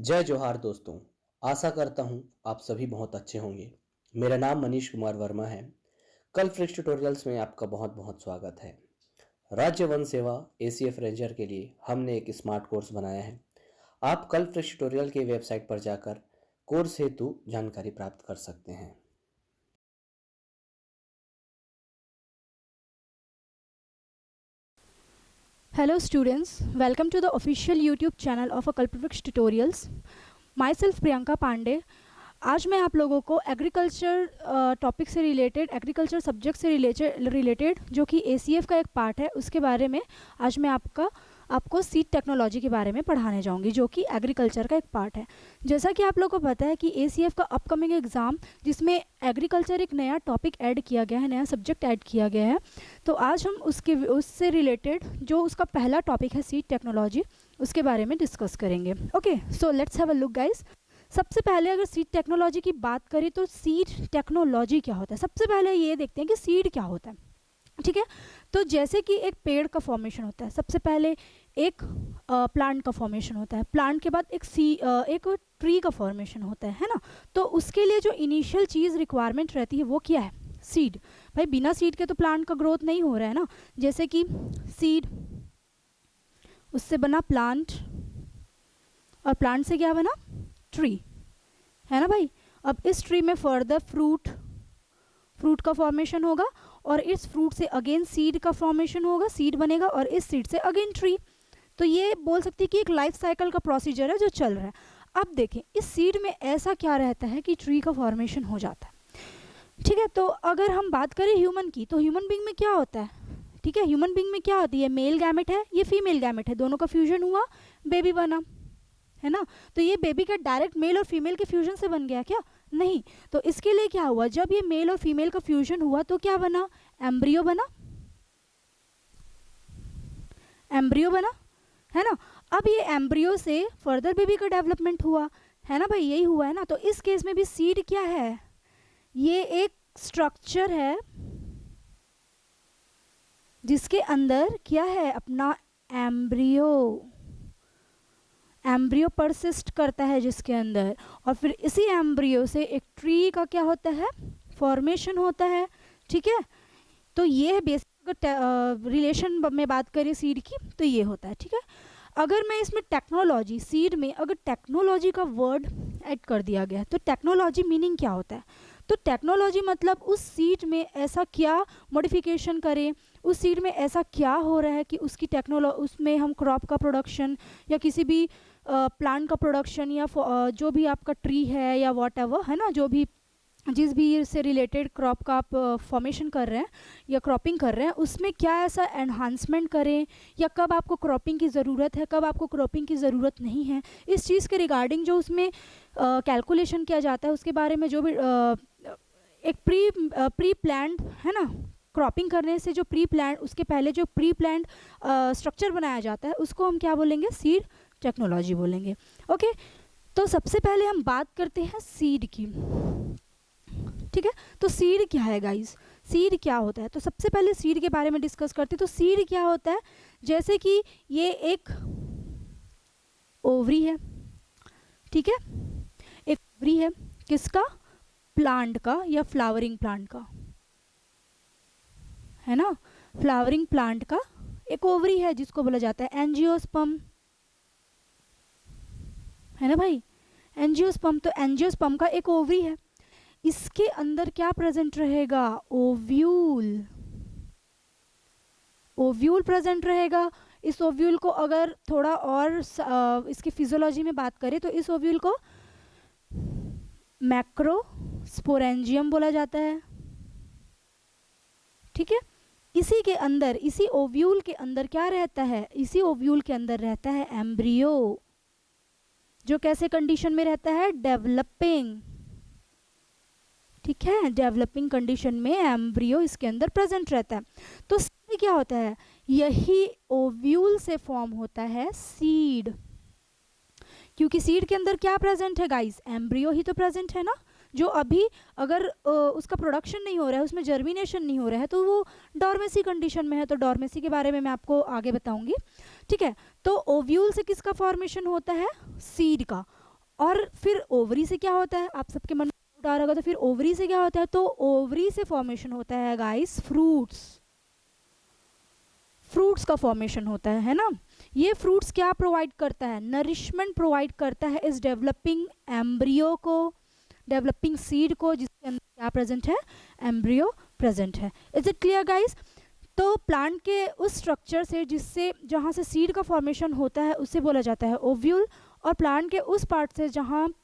जय जोहार दोस्तों। आशा करता हूँ आप सभी बहुत अच्छे होंगे। मेरा नाम मनीष कुमार वर्मा है। कल्फ वृक्ष ट्यूटोरियल्स में आपका बहुत बहुत स्वागत है। राज्य वन सेवा एसीएफ रेंजर के लिए हमने एक स्मार्ट कोर्स बनाया है। आप कल्फ वृक्ष ट्यूटोरियल के वेबसाइट पर जाकर कोर्स हेतु जानकारी प्राप्त कर सकते हैं। Hello students, welcome to the official YouTube channel of Kalpavriksha Tutorials. Myself Priyanka Pandey. आज मैं आप लोगों को एग्रीकल्चर टॉपिक से रिलेटेड, एग्रीकल्चर सब्जेक्ट से रिलेटेड जो कि एसीएफ का एक पार्ट है, उसके बारे में आज मैं आपको सीड टेक्नोलॉजी के बारे में पढ़ाने जाऊंगी, जो कि एग्रीकल्चर का एक पार्ट है। जैसा कि आप लोगों को पता है कि एसीएफ का अपकमिंग एग्ज़ाम, जिसमें एग्रीकल्चर एक नया टॉपिक ऐड किया गया है, नया सब्जेक्ट ऐड किया गया है, तो आज हम उससे रिलेटेड जो उसका पहला टॉपिक है सीड टेक्नोलॉजी, उसके बारे में डिस्कस करेंगे। Okay, so let's have a look guys. सबसे पहले अगर सीड टेक्नोलॉजी की बात करें तो सीड टेक्नोलॉजी क्या होता है, सबसे पहले ये देखते हैं कि सीड क्या होता है। ठीक है, तो जैसे कि एक पेड़ का फॉर्मेशन होता है, सबसे पहले एक प्लांट का फॉर्मेशन होता है, प्लांट के बाद एक ट्री का फॉर्मेशन होता है ना। तो उसके लिए जो इनिशियल चीज़ रिक्वायरमेंट रहती है वो क्या है? सीड। भाई बिना सीड के तो प्लांट का ग्रोथ नहीं हो रहा है ना। जैसे कि सीड, उससे बना प्लांट, और प्लांट से क्या बना? ट्री, है ना भाई। अब इस ट्री में फर्दर फ्रूट का फॉर्मेशन होगा, और इस फ्रूट से अगेन सीड का फॉर्मेशन होगा, सीड बनेगा, और इस सीड से अगेन ट्री। तो ये बोल सकते हैं कि एक लाइफ साइकिल का प्रोसीजर है जो चल रहा है। अब देखें इस सीड में ऐसा क्या रहता है कि ट्री का फॉर्मेशन हो जाता है। ठीक है, तो अगर हम बात करें ह्यूमन की, तो ह्यूमन बींग में क्या होता है? ठीक है, ह्यूमन बींग में क्या होती है? मेल गैमेट है, ये फीमेल गैमेट है, दोनों का फ्यूजन हुआ, बेबी बना, है ना। तो ये बेबी का डायरेक्ट मेल और फीमेल के फ्यूजन से बन गया क्या? नहीं। तो इसके लिए क्या हुआ? जब ये मेल और फीमेल का फ्यूजन हुआ तो क्या बना? एम्ब्रियो बना, एम्ब्रियो बना, है ना। अब ये एम्ब्रियो से फर्दर बेबी का डेवलपमेंट हुआ, है ना भाई, यही हुआ है ना। तो इस केस में भी सीड क्या है? ये एक स्ट्रक्चर है जिसके अंदर क्या है? अपना एम्ब्रियो, एम्ब्रियो परसिस्ट करता है जिसके अंदर, और फिर इसी एम्ब्रियो से एक ट्री का क्या होता है? फॉर्मेशन होता है। ठीक है, तो ये है बेसिक। रिलेशन में बात करें सीड की तो ये होता है। ठीक है, अगर मैं इसमें टेक्नोलॉजी, सीड में अगर टेक्नोलॉजी का वर्ड ऐड कर दिया गया तो टेक्नोलॉजी मीनिंग क्या होता है? तो टेक्नोलॉजी मतलब उस सीड में ऐसा क्या मॉडिफिकेशन करें, उस सीड में ऐसा क्या हो रहा है कि उसकी उसमें हम क्रॉप का प्रोडक्शन या किसी भी प्लांट का प्रोडक्शन या जो भी आपका ट्री है या वॉटएवर, है ना, जो भी जिस भी से रिलेटेड क्रॉप का आप फॉर्मेशन कर रहे हैं या क्रॉपिंग कर रहे हैं, उसमें क्या ऐसा एनहांसमेंट करें, या कब आपको क्रॉपिंग की ज़रूरत है, कब आपको क्रॉपिंग की ज़रूरत नहीं है, इस चीज़ के रिगार्डिंग जो उसमें कैलकुलेशन किया जाता है, उसके बारे में जो भी एक प्री प्लान्ड, है ना, क्रॉपिंग करने से जो प्री प्लान, उसके पहले जो प्री प्लान्ड स्ट्रक्चर बनाया जाता है, उसको हम क्या बोलेंगे? सीड टेक्नोलॉजी बोलेंगे। ओके, तो सबसे पहले हम बात करते हैं सीड की। ठीक है, तो सीड क्या है गाइस? सीड क्या होता है? तो सबसे पहले सीड के बारे में डिस्कस करते हैं। तो सीड क्या होता है? जैसे कि ये एक ओवरी है, ठीक है, एक ओवरी है किसका? प्लांट का या फ्लावरिंग प्लांट का, है ना। फ्लावरिंग प्लांट का एक ओवरी है जिसको बोला जाता है एंजियोस्पर्म, है ना भाई, एंजियोस्पर्म। तो एंजियोस्पर्म का एक ओवरी है, इसके अंदर क्या प्रेजेंट रहेगा? ओव्यूल, ओव्यूल प्रेजेंट रहेगा। इस ओव्यूल को अगर थोड़ा और इसकी फिजियोलॉजी में बात करें तो इस ओव्यूल को मैक्रोस्पोरेंजियम बोला जाता है। ठीक है, इसी के अंदर, इसी ओव्यूल के अंदर क्या रहता है? इसी ओव्यूल के अंदर रहता है एम्ब्रियो, जो कैसे कंडीशन में रहता है? डेवलपिंग। ठीक है, डेवलपिंग कंडीशन में एम्ब्रियो इसके अंदर प्रेजेंट रहता है। तो सीड क्या होता है? यही ओव्यूल से फॉर्म होता है सीड, क्योंकि सीड के अंदर क्या प्रेजेंट है गाइस? एम्ब्रियो ही तो प्रेजेंट है ना, जो अभी अगर उसका प्रोडक्शन नहीं हो रहा है, उसमें जर्मिनेशन नहीं हो रहा है, तो वो डॉर्मेसी कंडीशन में है। तो डॉर्मेसी के बारे में मैं आपको आगे बताऊंगी। ठीक है, तो ओव्यूल से किसका फॉर्मेशन होता है? सीड का। और फिर ओवरी से क्या होता है, आप सबके मन में डाउट आ रहा होगा, तो फिर ओवरी से क्या होता है, तो ओवरी से फॉर्मेशन होता है गाइस फ्रूट्स का फॉर्मेशन होता है ना। ये फ्रूट्स क्या प्रोवाइड करता है, नरिशमेंट प्रोवाइड करता है इस डेवलपिंग एम्ब्रियो को, डेवलपिंग सीड को, जिसके अंदर क्या प्रेजेंट है, एम्ब्रियो प्रेजेंट है। Is it clear guys? तो प्लांट के उस स्ट्रक्चर से जिससे जहाँ से सीड का फॉर्मेशन होता है उसे बोला जाता है ओव्यूल, और प्लांट के उस पार्ट से जहाँ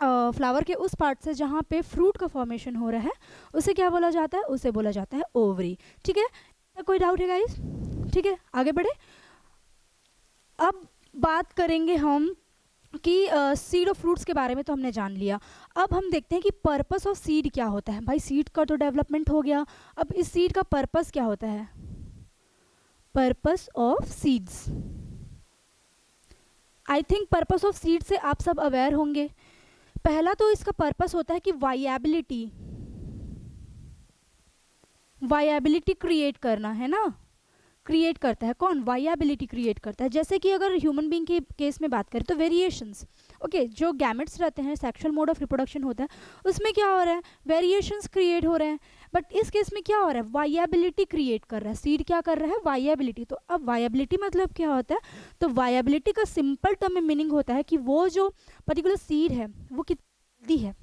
फ्लावर के उस पार्ट से जहाँ पे फ्रूट का फॉर्मेशन हो रहा है उसे क्या बोला जाता है, उसे बोला जाता है ओवरी। ठीक है, कोई डाउट है गाइस? ठीक है, आगे बढ़े। अब बात करेंगे हम कि सीड ऑफ फ्रूट्स के बारे में तो हमने जान लिया। अब हम देखते हैं कि पर्पस ऑफ सीड क्या होता है। भाई सीड का तो डेवलपमेंट हो गया, अब इस सीड का पर्पस क्या होता है, purpose of seeds. I think purpose of seed से आप सब अवेयर होंगे। पहला तो इसका पर्पस होता है कि वायबिलिटी क्रिएट करना है ना। क्रिएट करता है कौन, वायबिलिटी क्रिएट करता है। जैसे कि अगर ह्यूमन बीइंग के केस में बात करें तो वेरिएशंस, ओके, जो गैमेट्स रहते हैं, सेक्सुअल मोड ऑफ रिप्रोडक्शन होता है, उसमें क्या हो रहा है, वेरिएशंस क्रिएट हो रहे हैं। बट इस केस में क्या हो रहा है, वायबिलिटी क्रिएट कर रहा है, सीड क्या कर रहा है, वायबिलिटी। तो अब वायबिलिटी मतलब क्या होता है, तो वायबिलिटी का सिंपल टर्म में मीनिंग होता है कि वो जो पर्टिकुलर सीड है वो कितनी है,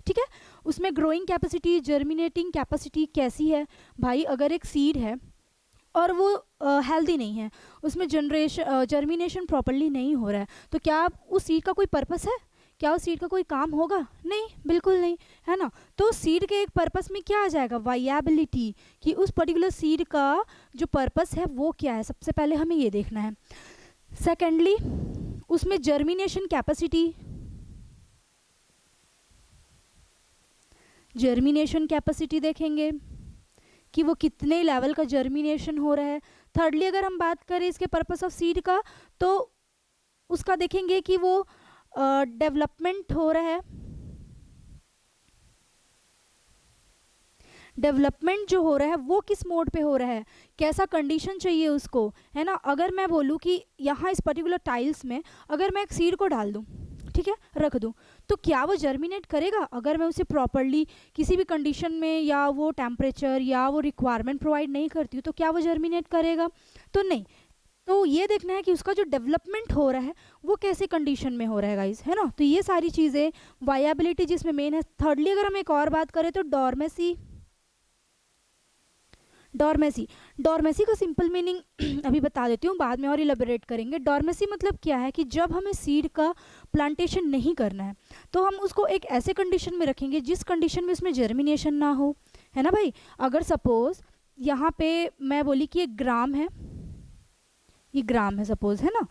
ठीक है, उसमें ग्रोइंग कैपेसिटी, जर्मिनेटिंग कैपेसिटी कैसी है। भाई अगर एक सीड है और वो हेल्दी नहीं है, उसमें जर्मिनेशन प्रॉपरली नहीं हो रहा है, तो क्या उस सीड का कोई पर्पस है, क्या उस सीड का कोई काम होगा, नहीं, बिल्कुल नहीं, है ना। तो सीड के एक पर्पस में क्या आ जाएगा, वायबिलिटी, कि उस पर्टिकुलर सीड का जो पर्पस है वो क्या है, सबसे पहले हमें ये देखना है। सेकेंडली उसमें जर्मिनेशन कैपेसिटी देखेंगे कि वो कितने लेवल का जर्मिनेशन हो रहा है। थर्डली अगर हम बात करें इसके पर्पस ऑफ सीड का, तो उसका देखेंगे कि वो डेवलपमेंट हो रहा है, डेवलपमेंट जो हो रहा है वो किस मोड पे हो रहा है, कैसा कंडीशन चाहिए उसको, है ना। अगर मैं बोलूँ कि यहाँ इस पर्टिकुलर टाइल्स में अगर मैं एक सीड को डाल दूँ, ठीक है, रख दूँ, तो क्या वो जर्मिनेट करेगा, अगर मैं उसे प्रॉपरली किसी भी कंडीशन में या वो टेम्परेचर या वो रिक्वायरमेंट प्रोवाइड नहीं करती हूँ, तो क्या वो जर्मिनेट करेगा, तो नहीं। तो ये देखना है कि उसका जो डेवलपमेंट हो रहा है वो कैसे कंडीशन में हो रहा है गाइस, है ना। तो ये सारी चीज़ें वायबिलिटी जिसमें मेन है। थर्डली अगर हम एक और बात करें तो डॉर्मेसी का सिंपल मीनिंग अभी बता देती हूँ, बाद में और इलेबोरेट करेंगे। डॉर्मेसी मतलब क्या है कि जब हमें सीड का प्लांटेशन नहीं करना है तो हम उसको एक ऐसे कंडीशन में रखेंगे जिस कंडीशन में उसमें जर्मिनेशन ना हो, है ना भाई। अगर सपोज यहाँ पे मैं बोली कि एक ग्राम है, ये ग्राम है सपोज, है ना,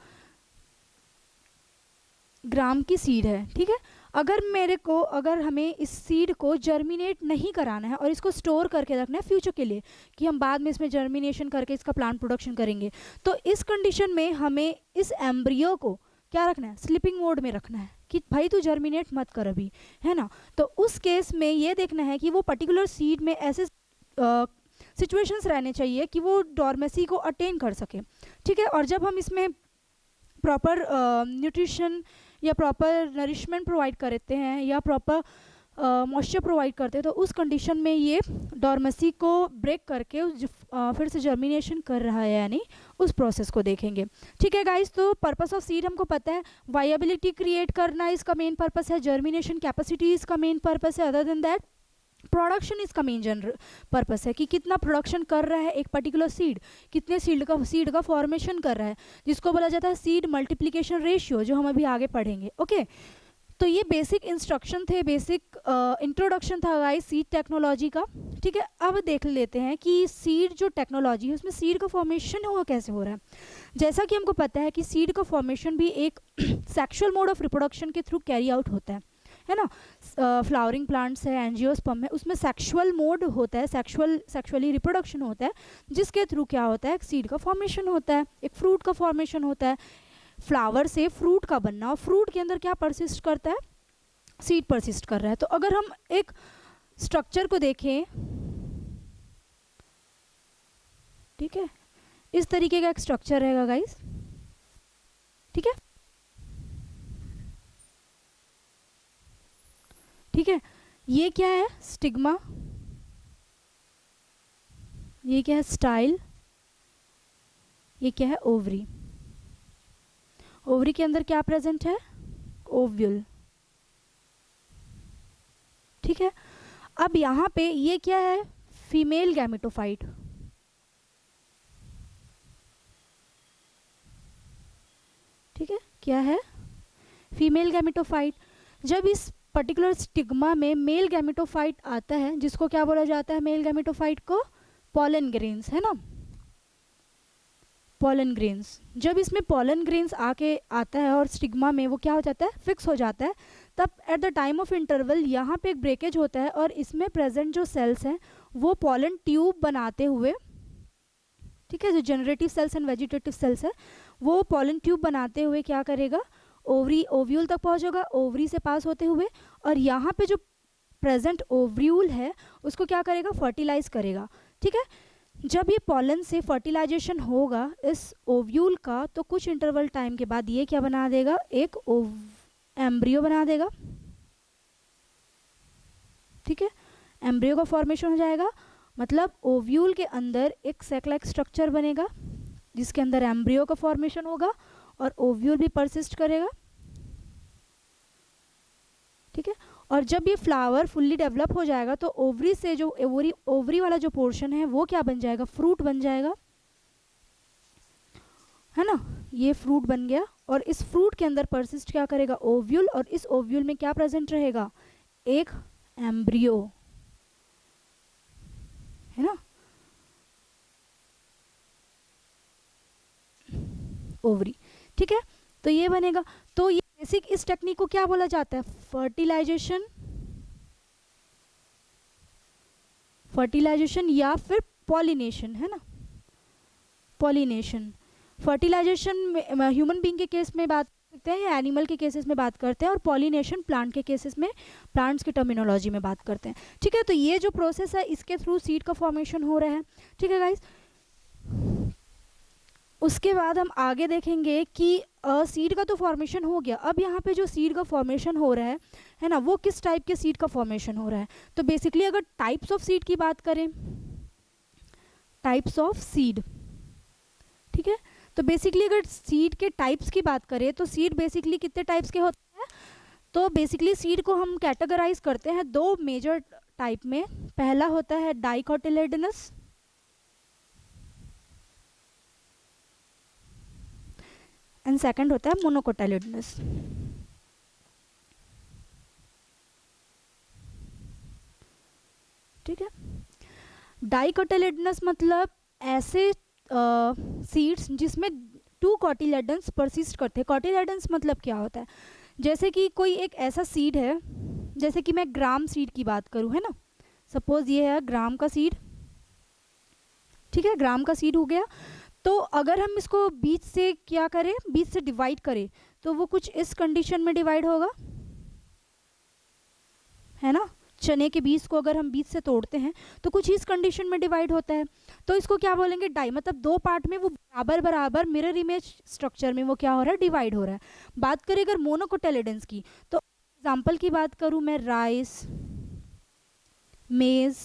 ग्राम की सीड है, ठीक है। अगर हमें इस सीड को जर्मिनेट नहीं कराना है और इसको स्टोर करके रखना है फ्यूचर के लिए कि हम बाद में इसमें जर्मिनेशन करके इसका प्लांट प्रोडक्शन करेंगे, तो इस कंडीशन में हमें इस एम्ब्रियो को क्या रखना है, स्लीपिंग मोड में रखना है कि भाई तू जर्मिनेट मत कर अभी, है ना। तो उस केस में ये देखना है कि वो पर्टिकुलर सीड में ऐसे सिचुएशंस रहने चाहिए कि वो डॉर्मेसी को अटेन कर सके, ठीक है। और जब हम इसमें प्रॉपर न्यूट्रिशन या प्रॉपर नरिशमेंट प्रोवाइड करते हैं या प्रॉपर मॉइस्चर प्रोवाइड करते हैं, तो उस कंडीशन में ये डॉर्मेसी को ब्रेक करके फिर से जर्मिनेशन कर रहा है, यानी उस प्रोसेस को देखेंगे, ठीक है गाइस। तो पर्पस ऑफ सीड हमको पता है, वायबिलिटी क्रिएट करना इसका मेन पर्पस है, जर्मिनेशन कैपेसिटी इसका मेन पर्पस है, अदर देन दैट प्रोडक्शन इसका मेन जनरल पर्पस है कि कितना प्रोडक्शन कर रहा है एक पर्टिकुलर सीड, कितने सीड का फॉर्मेशन कर रहा है, जिसको बोला जाता है सीड मल्टीप्लिकेशन रेशियो, जो हम अभी आगे पढ़ेंगे, ओके। तो ये बेसिक इंस्ट्रक्शन थे, बेसिक इंट्रोडक्शन था गाइस सीड टेक्नोलॉजी का, ठीक है। अब देख लेते हैं कि सीड जो टेक्नोलॉजी है उसमें सीड का फॉर्मेशन हुआ कैसे हो रहा है। जैसा कि हमको पता है कि सीड का फॉर्मेशन भी एक सेक्सुअल मोड ऑफ रिप्रोडक्शन के थ्रू कैरी आउट होता है ना। फ्लावरिंग प्लांट्स है, एंजियोस्पर्म है, उसमें सेक्सुअल मोड होता है, सेक्सुअली रिप्रोडक्शन होता है, जिसके थ्रू क्या होता है, एक सीड का फॉर्मेशन होता है, एक फ्रूट का फॉर्मेशन होता है, फ्लावर से फ्रूट का बनना, और फ्रूट के अंदर क्या परसिस्ट करता है, सीड परसिस्ट कर रहा है। तो अगर हम एक स्ट्रक्चर को देखें, ठीक है, इस तरीके का एक स्ट्रक्चर रहेगा गाइस, ठीक है। ठीक है, ये क्या है स्टिग्मा, ये क्या है स्टाइल, ये क्या है ओवरी। ओवरी के अंदर क्या प्रेजेंट है, ओव्यूल। ठीक है, अब यहाँ पे ये क्या है, फीमेल गैमेटोफाइट। ठीक है, क्या है, फीमेल गैमेटोफाइट। जब इस पर्टिकुलर स्टिग्मा में मेल गैमेटोफाइट आता है, जिसको क्या बोला जाता है मेल गैमेटोफाइट को, पॉलन ग्रेन्स, है ना, पॉलन ग्रेन्स। जब इसमें पॉलन ग्रेन्स आके आता है और स्टिग्मा में वो क्या हो जाता है, फिक्स हो जाता है, तब at the time of interval यहाँ पे एक ब्रेकेज होता है और इसमें प्रेजेंट जो सेल्स हैं वो पॉलन ट्यूब बनाते हुए, ठीक है, जो generative cells and vegetative cells है वो पॉलन ट्यूब बनाते हुए क्या करेगा, ओवरी ओव्यूल तक पहुँचेगा, ओवरी से पास होते हुए, और यहाँ पे जो प्रेजेंट ओव्यूल है उसको क्या करेगा, फर्टिलाइज करेगा। ठीक है, जब ये पॉलन से फर्टिलाइजेशन होगा इस ओव्यूल का, तो कुछ इंटरवल टाइम के बाद ये क्या बना देगा, एक एम्ब्रियो बना देगा। ठीक है, एम्ब्रियो का फॉर्मेशन हो जाएगा, मतलब ओव्यूल के अंदर एक सेक लाइक स्ट्रक्चर बनेगा जिसके अंदर एम्ब्रियो का फॉर्मेशन होगा और ओव्यूल भी परसिस्ट करेगा। ठीक है, और जब ये फ्लावर फुल्ली डेवलप हो जाएगा तो ओवरी से जो ओवरी वाला जो पोर्शन है वो क्या बन जाएगा, फ्रूट बन जाएगा, है ना, ये फ्रूट बन गया। और इस फ्रूट के अंदर परसिस्ट क्या करेगा, ओव्यूल, और इस ओव्यूल में क्या प्रेजेंट रहेगा, एक एम्ब्रियो, है ना, ओवरी। ठीक है, तो ये बनेगा। तो ये बेसिक इस टेक्निक को क्या बोला जाता है, फर्टिलाइजेशन, फर्टिलाइजेशन या फिर पॉलिनेशन, है ना, पॉलिनेशन। फर्टिलाइजेशन ह्यूमन बीइंग के केस में बात करते हैं या एनिमल के केसेस में बात करते हैं, और पॉलिनेशन प्लांट के केसेस में, प्लांट्स की टर्मिनोलॉजी में बात करते हैं। ठीक है, तो ये जो प्रोसेस है इसके थ्रू सीड का फॉर्मेशन हो रहा है। ठीक है गाइस, उसके बाद हम आगे देखेंगे कि सीड का तो फॉर्मेशन हो गया, अब यहाँ पे जो सीड का फॉर्मेशन हो रहा है ना, वो किस टाइप के सीड का फॉर्मेशन हो रहा है। तो बेसिकली अगर टाइप्स ऑफ सीड की बात करें, टाइप्स ऑफ सीड, ठीक है, तो बेसिकली अगर सीड के टाइप्स की बात करें तो सीड बेसिकली कितने टाइप्स के होते हैं, तो बेसिकली सीड को हम कैटेगराइज करते हैं दो मेजर टाइप में। पहला होता है डाइकोटिलेडनस, एंड सेकंड होता है मोनोकोटाइलिडनस। ठीक है, डाइकोटिलेडनस मतलब ऐसे सीड्स जिसमें टू कॉटिलेडन्स परसिस्ट करते हैं। कॉटिलेडन्स मतलब क्या होता है, जैसे कि कोई एक ऐसा सीड है, जैसे कि मैं ग्राम सीड की बात करूं, है ना, सपोज ये है ग्राम का सीड। ठीक है, ग्राम का सीड हो गया, तो अगर हम इसको बीच से क्या करें, बीच से डिवाइड करें, तो वो कुछ इस कंडीशन में डिवाइड होगा, है ना, चने के बीज को अगर हम बीज से तोड़ते हैं तो कुछ इस कंडीशन में डिवाइड होता है। तो इसको क्या बोलेंगे, डाई, मतलब दो पार्ट में वो बराबर बराबर मिरर इमेज स्ट्रक्चर में वो क्या हो रहा है, डिवाइड हो रहा है। बात करें अगर मोनोकोटिलेडन्स की, तो एग्जांपल की बात करूं मैं, राइस, मेज,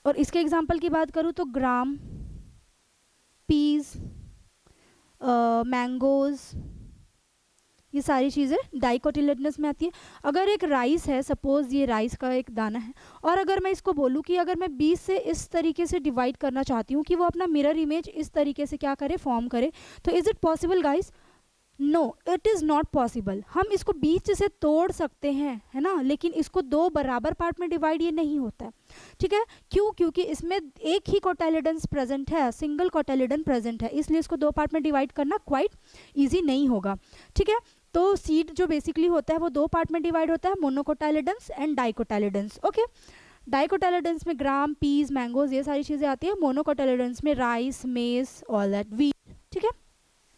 और इसके एग्जांपल की बात करूं तो ग्राम, पीज, मैंगोज, ये सारी चीज़ें डाइकोटिलेडनस में आती है। अगर एक राइस है, सपोज ये राइस का एक दाना है, और अगर मैं इसको बोलूँ कि अगर मैं बीच से इस तरीके से डिवाइड करना चाहती हूँ कि वो अपना मिरर इमेज इस तरीके से क्या करे, फॉर्म करे, तो is it possible guys, no it is not possible. हम इसको बीच से तोड़ सकते हैं, है ना, लेकिन इसको दो बराबर पार्ट में डिवाइड ये नहीं होता है। ठीक है, क्यों, क्योंकि इसमें एक ही कोटाइलिडन्स प्रेजेंट है, सिंगल कोटाइलिडन प्रेजेंट है, इसलिए इसको दो पार्ट में डिवाइड करना क्वाइट ईजी नहीं होगा। ठीक है, तो सीड जो बेसिकली होता है वो दो पार्ट में डिवाइड होता है, मोनोकोटाइलिडन्स एंड डाइकोटाइलिडन्स। ओके, डाइकोटाइलिडन्स में ग्राम, पीज, मैंगोज ये सारी चीज़ें आती है, मोनोकोटाइलिडन्स में राइस, मेज, ऑल दैट, व्हीट। ठीक है,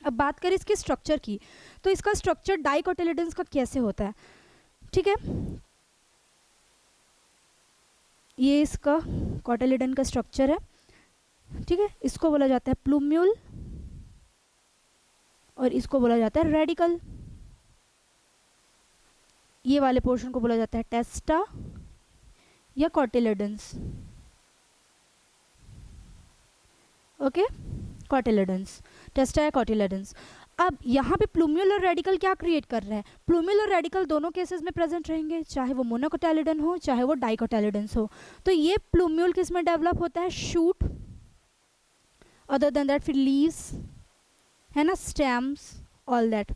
अब बात करें इसके स्ट्रक्चर की, तो इसका स्ट्रक्चर डाइकोटिलेडन्स का कैसे होता है। ठीक है, ये इसका कोटिलेडन का स्ट्रक्चर है। ठीक है, इसको बोला जाता है प्लूम्यूल और इसको बोला जाता है रेडिकल। ये वाले पोर्शन को बोला जाता है टेस्टा या कॉटिलेडन्स। ओके, कॉटिलेडन्स, टेस्टा या कॉटिलेडन्स। अब यहाँ पे प्लूम्यूलर रेडिकल क्या क्रिएट कर रहा है? प्लूम्यूलर रेडिकल दोनों केसेस में प्रेजेंट रहेंगे, चाहे वो मोनोकोटाइलिडन हो चाहे वो डाइकोटाइलिडन्स हो। तो ये प्लूम्यूल किस में डेवलप होता है? शूट, अदर देन दैट फिर लीव्स, है ना, स्टेम्स, ऑल दैट,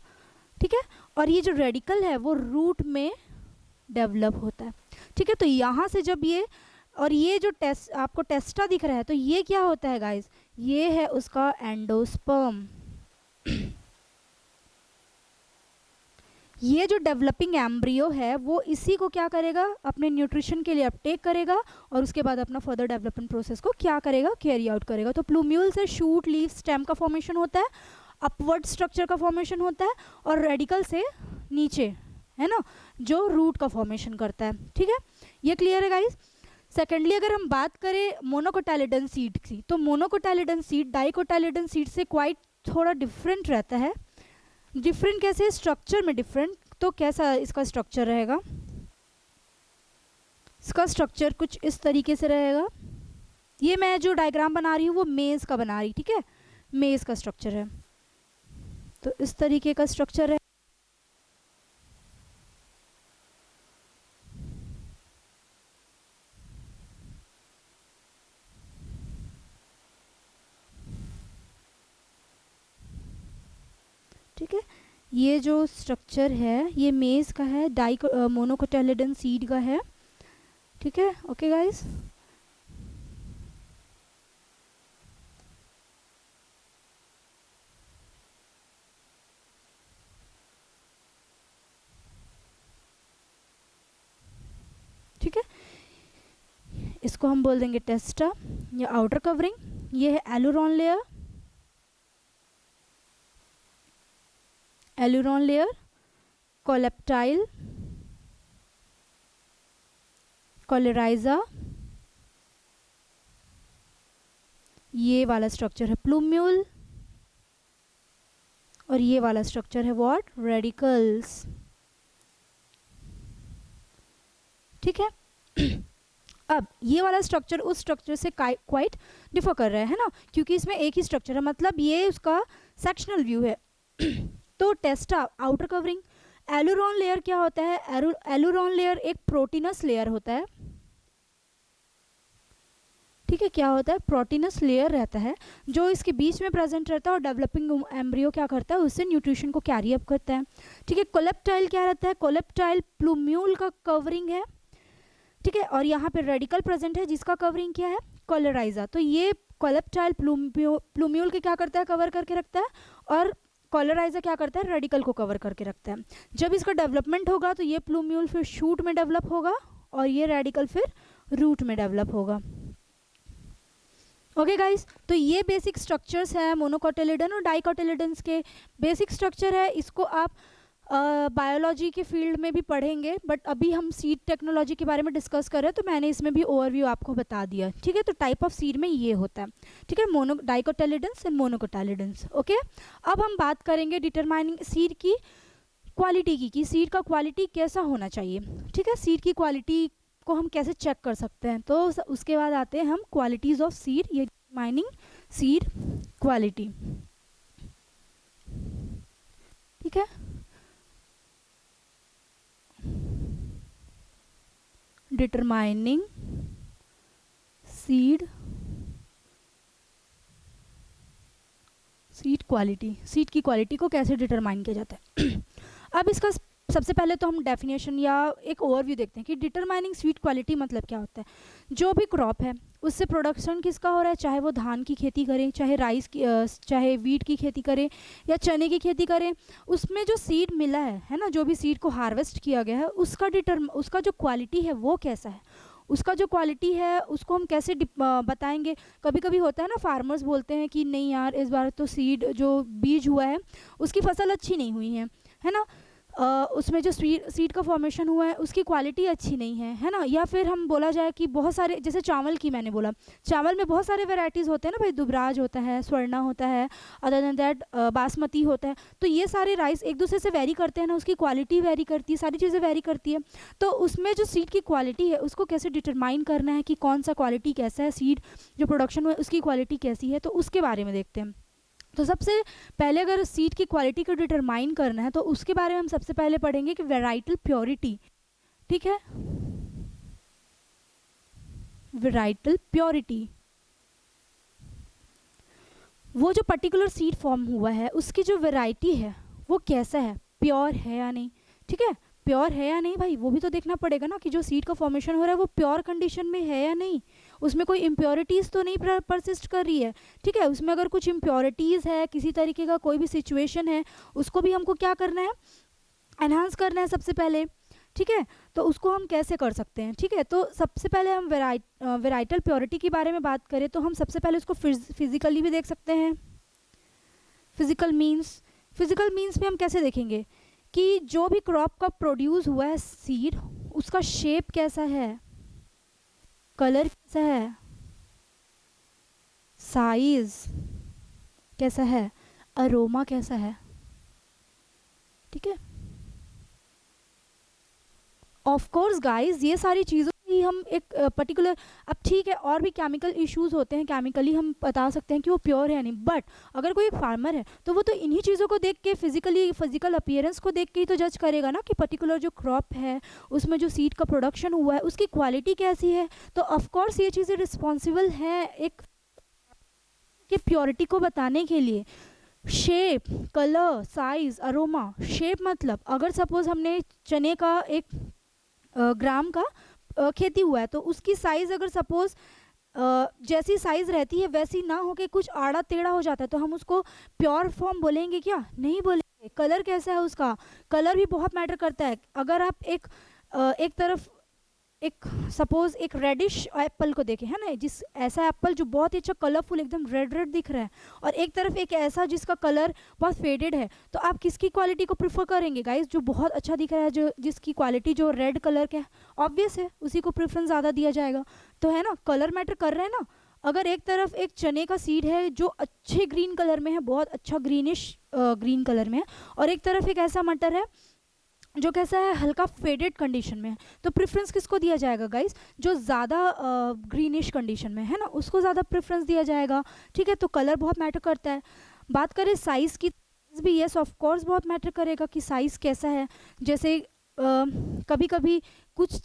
ठीक है। और ये जो रेडिकल है वो रूट में डेवलप होता है, ठीक है। तो यहाँ से जब ये, और ये जो टेस्ट आपको टेस्टा दिख रहा है, तो ये क्या होता है गाइस? ये है उसका एंडोस्पर्म। ये जो डेवलपिंग एम्ब्रियो है वो इसी को क्या करेगा? अपने न्यूट्रिशन के लिए अपटेक करेगा और उसके बाद अपना फर्दर डेवलपमेंट प्रोसेस को क्या करेगा? कैरी आउट करेगा। तो प्लूम्यूल से शूट, लीफ, स्टेम का फॉर्मेशन होता है, अपवर्ड स्ट्रक्चर का फॉर्मेशन होता है, और रेडिकल से नीचे, है ना, जो रूट का फॉर्मेशन करता है, ठीक है। ये क्लियर है गाइस? सेकेंडली अगर हम बात करें मोनोकोटाइलिडन सीड की, तो मोनोकोटाइलिडन सीड डाइकोटाइलिडन सीड से क्वाइट थोड़ा डिफरेंट रहता है। डिफरेंट कैसे? स्ट्रक्चर में डिफरेंट। तो कैसा इसका स्ट्रक्चर रहेगा? इसका स्ट्रक्चर कुछ इस तरीके से रहेगा। ये मैं जो डायग्राम बना रही हूँ वो मेज का बना रही, ठीक है, मेज का स्ट्रक्चर है। तो इस तरीके का स्ट्रक्चर है। ठीक है, ये जो स्ट्रक्चर है ये मेज का है, मोनोकोटाइलिडन सीड का है, ठीक है। ओके गाइस, ठीक है। इसको हम बोल देंगे टेस्टा या आउटर कवरिंग। ये है एलुरॉन लेयर, एलुरॉन लेयर, कोलेप्टाइल, कोलेराइजा, ये वाला स्ट्रक्चर है प्लूम्यूल, और ये वाला स्ट्रक्चर है व्हाट? रेडिकल्स, ठीक है। अब ये वाला स्ट्रक्चर उस स्ट्रक्चर से क्वाइट डिफर कर रहा है ना, क्योंकि इसमें एक ही स्ट्रक्चर है, मतलब ये उसका सेक्शनल व्यू है। तो टेस्टा आउटर कवरिंग। एलुरॉन लेयर क्या होता है? एलुरॉन लेयर एक प्रोटीनस लेयर होता है, ठीक है। क्या होता है? प्रोटीनस लेयर रहता है जो इसके बीच में प्रेजेंट रहता है, और डेवलपिंग एम्ब्रियो क्या करता है? उससे न्यूट्रिशन को कैरी अप करता है, ठीक है। कोलेप्टाइल क्या रहता है? कोलेप्टाइल प्लूम्यूल का कवरिंग है, ठीक है। और यहाँ पे रेडिकल प्रेजेंट है जिसका कवरिंग क्या है? कोलेराइजा। तो ये कोलेप्टाइल प्लूम्यूल के क्या करता है? कवर करके रखता है, और कोलेराइजा क्या करता है? रेडिकल को कवर करके रखता है। जब इसका डेवलपमेंट होगा तो ये प्लूम्यूल फिर शूट में डेवलप होगा, और ये रेडिकल फिर रूट में डेवलप होगा। ओके गाइस, तो ये बेसिक स्ट्रक्चर्स है मोनोकोटिलिडन और डाइकोटिलिडन्स के। बेसिक स्ट्रक्चर है, इसको आप बायोलॉजी के फील्ड में भी पढ़ेंगे, बट अभी हम सीड टेक्नोलॉजी के बारे में डिस्कस कर रहे हैं, तो मैंने इसमें भी ओवरव्यू आपको बता दिया, ठीक है। तो टाइप ऑफ सीड में ये होता है, ठीक है, डाइकोटिलिडन्स एंड मोनोकोटिलिडन्स। ओके, अब हम बात करेंगे डिटरमाइनिंग सीड की क्वालिटी की, कि सीड का क्वालिटी कैसा होना चाहिए, ठीक है। सीड की क्वालिटी को हम कैसे चेक कर सकते हैं, तो उसके बाद आते हैं हम क्वालिटीज ऑफ सीड, ये डिटरमाइनिंग सीड क्वालिटी, ठीक है। डिटरमाइनिंग सीड क्वालिटी, सीड की क्वालिटी को कैसे डिटरमाइन किया जाता है। अब इसका सबसे पहले तो हम डेफिनेशन या एक ओवरव्यू देखते हैं कि डिटरमाइनिंग सीड क्वालिटी मतलब क्या होता है। जो भी क्रॉप है उससे प्रोडक्शन किसका हो रहा है, चाहे वो धान की खेती करें, चाहे राइस की, चाहे वीट की खेती करें या चने की खेती करें, उसमें जो सीड मिला है ना, जो भी सीड को हार्वेस्ट किया गया है, उसका जो क्वालिटी है वो कैसा है, उसका जो क्वालिटी है उसको हम कैसे बताएंगे। कभी कभी होता है ना, फार्मर्स बोलते हैं कि नहीं यार, इस बार तो सीड जो बीज हुआ है उसकी फसल अच्छी नहीं हुई है ना, उसमें जो सीड का फॉर्मेशन हुआ है उसकी क्वालिटी अच्छी नहीं है ना, या फिर हम बोला जाए कि बहुत सारे, जैसे चावल की मैंने बोला, चावल में बहुत सारे वेराइटीज़ होते हैं ना भाई, दुबराज होता है, स्वर्णा होता है, अदर देन दैट बासमती होता है। तो ये सारे राइस एक दूसरे से वेरी करते हैं ना, उसकी क्वालिटी वेरी करती है, सारी चीज़ें वेरी करती है। तो उसमें जो सीड की क्वालिटी है उसको कैसे डिटरमाइन करना है कि कौन सा क्वालिटी कैसा है, सीड जो प्रोडक्शन हुआ है उसकी क्वालिटी कैसी है, तो उसके बारे में देखते हैं। तो सबसे पहले अगर सीड की क्वालिटी को डिटरमाइन करना है तो उसके बारे में हम सबसे पहले पढ़ेंगे कि वेराइटल प्योरिटी। ठीक है, वेराइटल प्योरिटी, वो जो पर्टिकुलर सीड फॉर्म हुआ है उसकी जो वैरायटी है वो कैसा है, प्योर है या नहीं। ठीक है, प्योर है या नहीं भाई, वो भी तो देखना पड़ेगा ना कि जो सीड का फॉर्मेशन हो रहा है वो प्योर कंडीशन में है या नहीं, उसमें कोई इम्प्योरिटीज़ तो नहीं परसिस्ट कर रही है। ठीक है, उसमें अगर कुछ इम्प्योरिटीज़ है, किसी तरीके का कोई भी सिचुएशन है, उसको भी हमको क्या करना है, एनहांस करना है सबसे पहले। ठीक है, तो उसको हम कैसे कर सकते हैं। ठीक है, तो सबसे पहले हम वेराइटल प्योरिटी के बारे में बात करें तो हम सबसे पहले उसको फिजिकली भी देख सकते हैं। फिजिकल मीन्स में हम कैसे देखेंगे कि जो भी क्रॉप का प्रोड्यूस हुआ है सीड, उसका शेप कैसा है, कलर कैसा है, साइज कैसा है, अरोमा कैसा है। ठीक है, ऑफ कोर्स गाइस, ये सारी चीज़ों ही हम एक पर्टिकुलर, अब ठीक है और भी केमिकल इश्यूज होते हैं, केमिकली हम बता सकते हैं कि वो प्योर है नहीं, बट अगर कोई एक फार्मर है तो वो तो इन्हीं चीज़ों को देख के, फिजिकल अपीयरेंस को देख के ही तो जज करेगा ना कि पर्टिकुलर जो क्रॉप है उसमें जो सीड का प्रोडक्शन हुआ है उसकी क्वालिटी कैसी है। तो ऑफकोर्स ये चीज़ें रिस्पॉन्सिबल हैं एक कि प्योरिटी को बताने के लिए। Shape, colour, size, aroma. Shape मतलब अगर सपोज हमने चने का एक ग्राम का खेती हुआ है तो उसकी साइज़ अगर सपोज़ जैसी साइज़ रहती है वैसी ना हो के कुछ आड़ा टेढ़ा हो जाता है तो हम उसको प्योर फॉर्म बोलेंगे क्या, नहीं बोलेंगे। कलर कैसा है उसका, कलर भी बहुत मैटर करता है। अगर आप एक तरफ एक सपोज एक रेडिश एप्पल को देखें, है ना, जिस ऐसा एप्पल जो बहुत ही अच्छा कलरफुल एकदम रेड रेड दिख रहा है, और एक तरफ एक ऐसा जिसका कलर बहुत फेडेड है, तो आप किसकी क्वालिटी को प्रेफर करेंगे गाइस, जो बहुत अच्छा दिख रहा है, जो जिसकी क्वालिटी जो रेड कलर का है, ऑब्वियस है उसी को प्रेफरेंस ज़्यादा दिया जाएगा। तो है ना, कलर मैटर कर रहा है ना। अगर एक तरफ एक चने का सीड है जो अच्छे ग्रीन कलर में है, बहुत अच्छा ग्रीनिश ग्रीन कलर में है, और एक तरफ एक ऐसा मटर है जो कैसा है, हल्का फेडेड कंडीशन में है, तो प्रेफरेंस किसको दिया जाएगा गाइस, जो ज़्यादा ग्रीनिश कंडीशन में है ना, उसको ज़्यादा प्रेफरेंस दिया जाएगा। ठीक है, तो कलर बहुत मैटर करता है। बात करें साइज़ की, भी यस ऑफ कोर्स बहुत मैटर करेगा कि साइज़ कैसा है। जैसे कभी कभी कुछ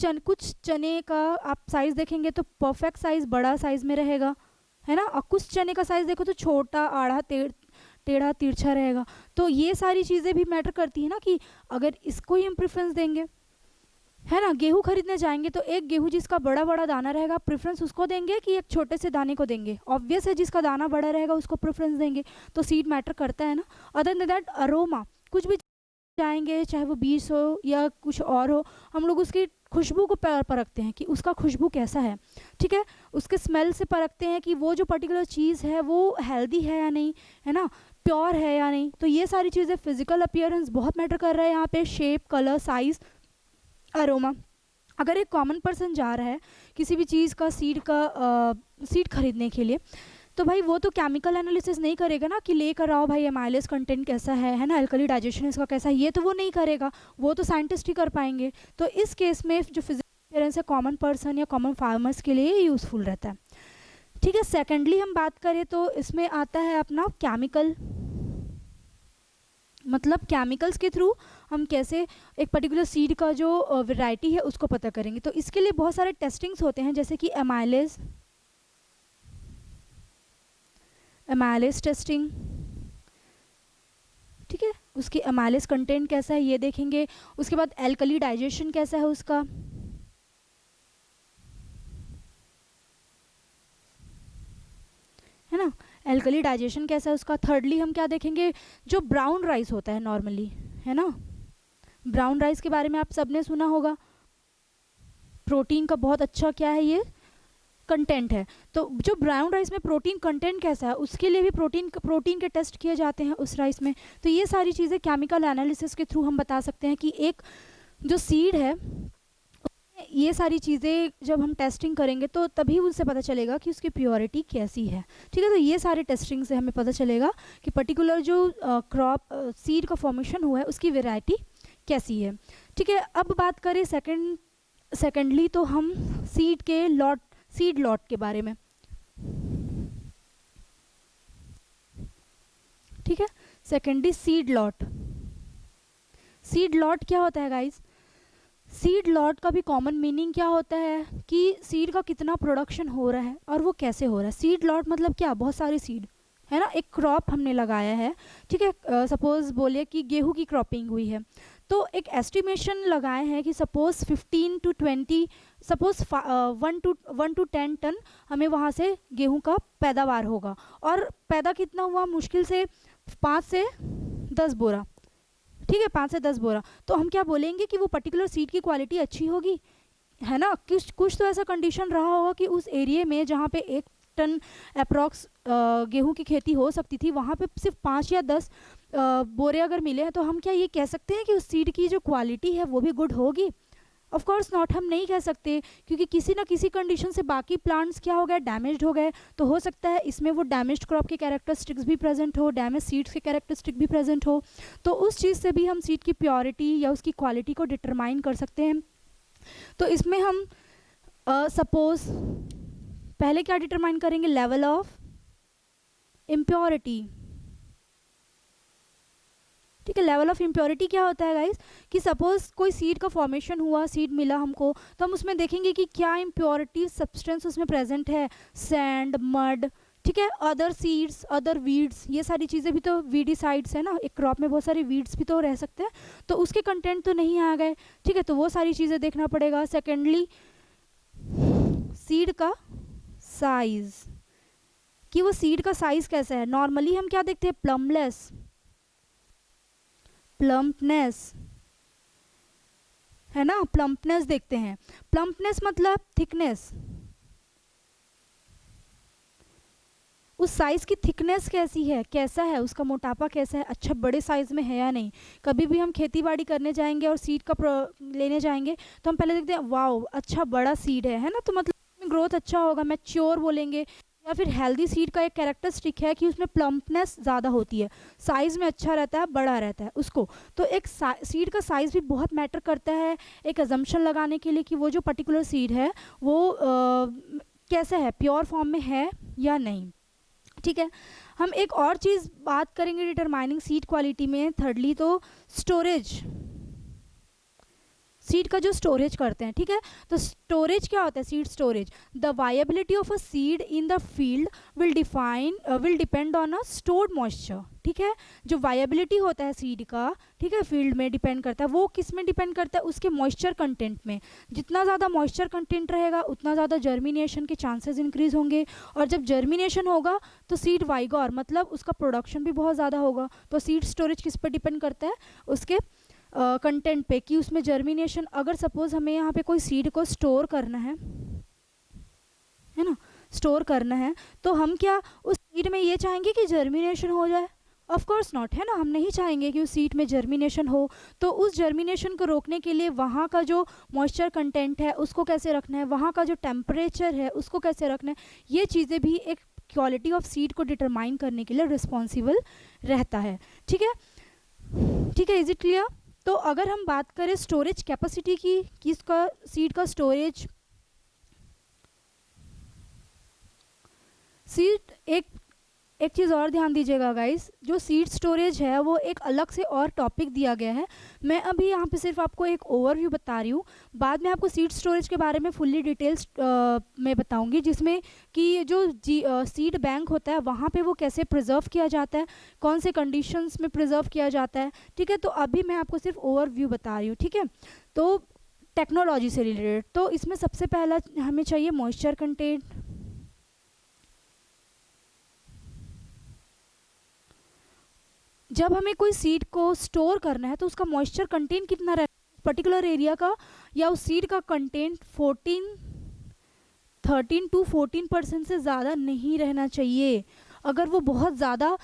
चने का आप साइज़ देखेंगे तो परफेक्ट साइज़ बड़ा साइज़ में रहेगा, है ना, और कुछ चने का साइज़ देखो तो छोटा, आड़ा, टेढ़ा, तिरछा रहेगा। तो ये सारी चीज़ें भी मैटर करती है ना कि अगर इसको ही हम प्रेफरेंस देंगे, है ना, गेहूँ खरीदने जाएंगे तो एक गेहूँ जिसका बड़ा बड़ा दाना रहेगा प्रेफरेंस उसको देंगे कि एक छोटे से दाने को देंगे, ऑब्वियस है जिसका दाना बड़ा रहेगा उसको प्रेफरेंस देंगे। तो सीड मैटर करता है ना। अदर देन दैट अरोमा, कुछ भी जाएंगे चाहे वो बीज हो या कुछ और हो, हम लोग उसकी खुशबू को परखते हैं कि उसका खुशबू कैसा है। ठीक है, उसके स्मेल से परखते हैं कि वो जो पर्टिकुलर चीज़ है वो हेल्दी है या नहीं, है ना, प्योर है या नहीं। तो ये सारी चीज़ें, फिजिकल अपीयरेंस बहुत मैटर कर रहा है यहाँ पे, शेप, कलर, साइज, अरोमा। अगर एक कॉमन पर्सन जा रहा है किसी भी चीज़ का सीड खरीदने के लिए, तो भाई वो तो केमिकल एनालिसिस नहीं करेगा ना कि लेकर आओ भाई एमाइलेज कंटेंट कैसा है ना, अल्कली डाइजेशन इसका कैसा है, ये तो वो नहीं करेगा, वो तो साइंटिस्ट ही कर पाएंगे। तो इस केस में जो फिजिकल अपीयरेंस है कॉमन पर्सन या कॉमन फार्मर्स के लिए यूज़फुल रहता है। ठीक है, सेकेंडली हम बात करें तो इसमें आता है अपना केमिकल, मतलब केमिकल्स के थ्रू हम कैसे एक पर्टिकुलर सीड का जो वैरायटी है उसको पता करेंगे। तो इसके लिए बहुत सारे टेस्टिंग्स होते हैं, जैसे कि एमाइलेज टेस्टिंग। ठीक है, उसकी एमाइलेज कंटेंट कैसा है ये देखेंगे। उसके बाद एल्कली डाइजेशन कैसा है उसका, है ना, एल्कली डाइजेशन कैसा है उसका। थर्डली हम क्या देखेंगे, जो ब्राउन राइस होता है नॉर्मली, है ना, ब्राउन राइस के बारे में आप सबने सुना होगा, प्रोटीन का बहुत अच्छा क्या है ये कंटेंट है। तो जो ब्राउन राइस में प्रोटीन कंटेंट कैसा है, उसके लिए भी प्रोटीन के टेस्ट किए जाते हैं उस राइस में। तो ये सारी चीज़ें केमिकल एनालिसिस के थ्रू हम बता सकते हैं कि एक जो सीड है, ये सारी चीज़ें जब हम टेस्टिंग करेंगे तो तभी उससे पता चलेगा कि उसकी प्योरिटी कैसी है। ठीक है, तो ये सारे टेस्टिंग से हमें पता चलेगा कि पर्टिकुलर जो क्रॉप सीड का फॉर्मेशन हुआ है उसकी वेराइटी कैसी है। ठीक है, अब बात करें सेकेंडली तो हम सीड लॉट के बारे में। ठीक है, सेकेंडली सीड लॉट क्या होता है गाइस? सीड लॉट का भी कॉमन मीनिंग क्या होता है कि सीड का कितना प्रोडक्शन हो रहा है और वो कैसे हो रहा है। सीड लॉट मतलब क्या, बहुत सारी सीड है ना, एक क्रॉप हमने लगाया है। ठीक है, सपोज बोलिए कि गेहूं की क्रॉपिंग हुई है, तो एक एस्टिमेशन लगाए हैं कि suppose 15 to 20, suppose 1 to 10 ton हमें वहाँ से गेहूं का पैदावार होगा। और पैदा कितना हुआ, मुश्किल से 5 से 10 बोरा। ठीक है, 5 से 10 बोरा। तो हम क्या बोलेंगे कि वो पर्टिकुलर सीड की क्वालिटी अच्छी होगी, है ना। कुछ तो ऐसा कंडीशन रहा होगा कि उस एरिया में जहाँ पे 1 टन अप्रॉक्स गेहूं की खेती हो सकती थी, वहाँ पे सिर्फ 5 या 10 बोरे अगर मिले हैं, तो हम क्या ये कह सकते हैं कि उस सीड की जो क्वालिटी है वो भी गुड होगी? ऑफ कोर्स नॉट, हम नहीं कह सकते, क्योंकि किसी ना किसी कंडीशन से बाकी प्लांट्स क्या हो गए, डैमेज्ड हो गए। तो हो सकता है इसमें वो डैमेज्ड क्रॉप के कैरेक्टरिस्टिक्स भी प्रेजेंट हो, डैमेज सीड्स के कैरेक्टरिस्टिक भी प्रेजेंट हो। तो उस चीज़ से भी हम सीड की प्योरिटी या उसकी क्वालिटी को डिटरमाइन कर सकते हैं। तो इसमें हम सपोज पहले क्या डिटरमाइन करेंगे, लेवल ऑफ इम्प्योरिटी। ठीक है, लेवल ऑफ इम्प्योरिटी क्या होता है गाइस, कि सपोज कोई सीड का फॉर्मेशन हुआ, सीड मिला हमको, तो हम उसमें देखेंगे कि क्या इम्प्योरिटी सब्सटेंस उसमें प्रेजेंट है, सैंड, मड, ठीक है, अदर सीड्स, अदर वीड्स, ये सारी चीज़ें भी तो वीडिसाइड्स है ना, एक क्रॉप में बहुत सारे वीड्स भी तो रह सकते हैं, तो उसके कंटेंट तो नहीं आ गए। ठीक है, तो वो सारी चीज़ें देखना पड़ेगा। सेकेंडली सीड का साइज, कि वो सीड का साइज कैसा है। नॉर्मली हम क्या देखते हैं, प्लम्पनेस, है ना, प्लम्पनेस देखते हैं। प्लम्पनेस मतलब थिकनेस, उस साइज की थिकनेस कैसी है, कैसा है उसका मोटापा, कैसा है, अच्छा बड़े साइज में है या नहीं। कभी भी हम खेती बाड़ी करने जाएंगे और सीड का लेने जाएंगे तो हम पहले देखते हैं, वाओ अच्छा बड़ा सीड है ना, तो मतलब ग्रोथ अच्छा होगा, मैच्योर बोलेंगे। या फिर हेल्दी सीड का एक कैरेक्टरिस्टिक है कि उसमें प्लम्पनेस ज़्यादा होती है, साइज़ में अच्छा रहता है, बड़ा रहता है उसको। तो एक सीड का साइज़ भी बहुत मैटर करता है एक अजम्पशन लगाने के लिए कि वो जो पर्टिकुलर सीड है वो कैसा है, प्योर फॉर्म में है या नहीं। ठीक है, हम एक और चीज़ बात करेंगे डिटरमाइनिंग सीड क्वालिटी में। थर्डली तो स्टोरेज, सीड का जो स्टोरेज करते हैं। ठीक है, तो स्टोरेज क्या होता है, seed storage, the viability of a seed in the field will depend on a stored moisture. ठीक है, जो वायबिलिटी होता है सीड का, ठीक है, फील्ड में डिपेंड करता है, वो किस में डिपेंड करता है, उसके मॉइस्चर कंटेंट में। जितना ज़्यादा मॉइस्चर कंटेंट रहेगा उतना ज़्यादा जर्मिनेशन के चांसेस इंक्रीज होंगे, और जब जर्मिनेशन होगा तो सीड वाइगोर मतलब उसका प्रोडक्शन भी बहुत ज़्यादा होगा। तो सीड स्टोरेज किस पर डिपेंड करता है, उसके कंटेंट पे, कि उसमें जर्मिनेशन, अगर सपोज हमें यहाँ पे कोई सीड को स्टोर करना है ना, स्टोर करना है, तो हम क्या उस सीड में ये चाहेंगे कि जर्मिनेशन हो जाए? ऑफ कोर्स नॉट, है ना, हम नहीं चाहेंगे कि उस सीड में जर्मिनेशन हो। तो उस जर्मिनेशन को रोकने के लिए वहाँ का जो मॉइस्चर कंटेंट है उसको कैसे रखना है, वहाँ का जो टेम्परेचर है उसको कैसे रखना है, ये चीज़ें भी एक क्वालिटी ऑफ सीड को डिटरमाइन करने के लिए रिस्पॉन्सिबल रहता है। ठीक है, ठीक है, इज इट क्लियर? तो अगर हम बात करें स्टोरेज कैपेसिटी की, किसका सीड का स्टोरेज, सीड एक चीज़ और ध्यान दीजिएगा गाइस, जो सीड स्टोरेज है वो एक अलग से और टॉपिक दिया गया है। मैं अभी यहाँ पे सिर्फ आपको एक ओवरव्यू बता रही हूँ, बाद में आपको सीड स्टोरेज के बारे में फुल्ली डिटेल्स में बताऊँगी, जिसमें कि जो सीड बैंक होता है वहाँ पे वो कैसे प्रिजर्व किया जाता है, कौन से कंडीशंस में प्रिजर्व किया जाता है। ठीक है, तो अभी मैं आपको सिर्फ ओवरव्यू बता रही हूँ। ठीक है, तो टेक्नोलॉजी से रिलेटेड, तो इसमें सबसे पहला हमें चाहिए मॉइस्चर कंटेंट। जब हमें कोई सीड को स्टोर करना है तो उसका मॉइस्चर कंटेंट कितना रहता है पर्टिकुलर एरिया का, या उस सीड का कंटेंट 14 13 to 14% से ज़्यादा नहीं रहना चाहिए। अगर वो बहुत ज़्यादा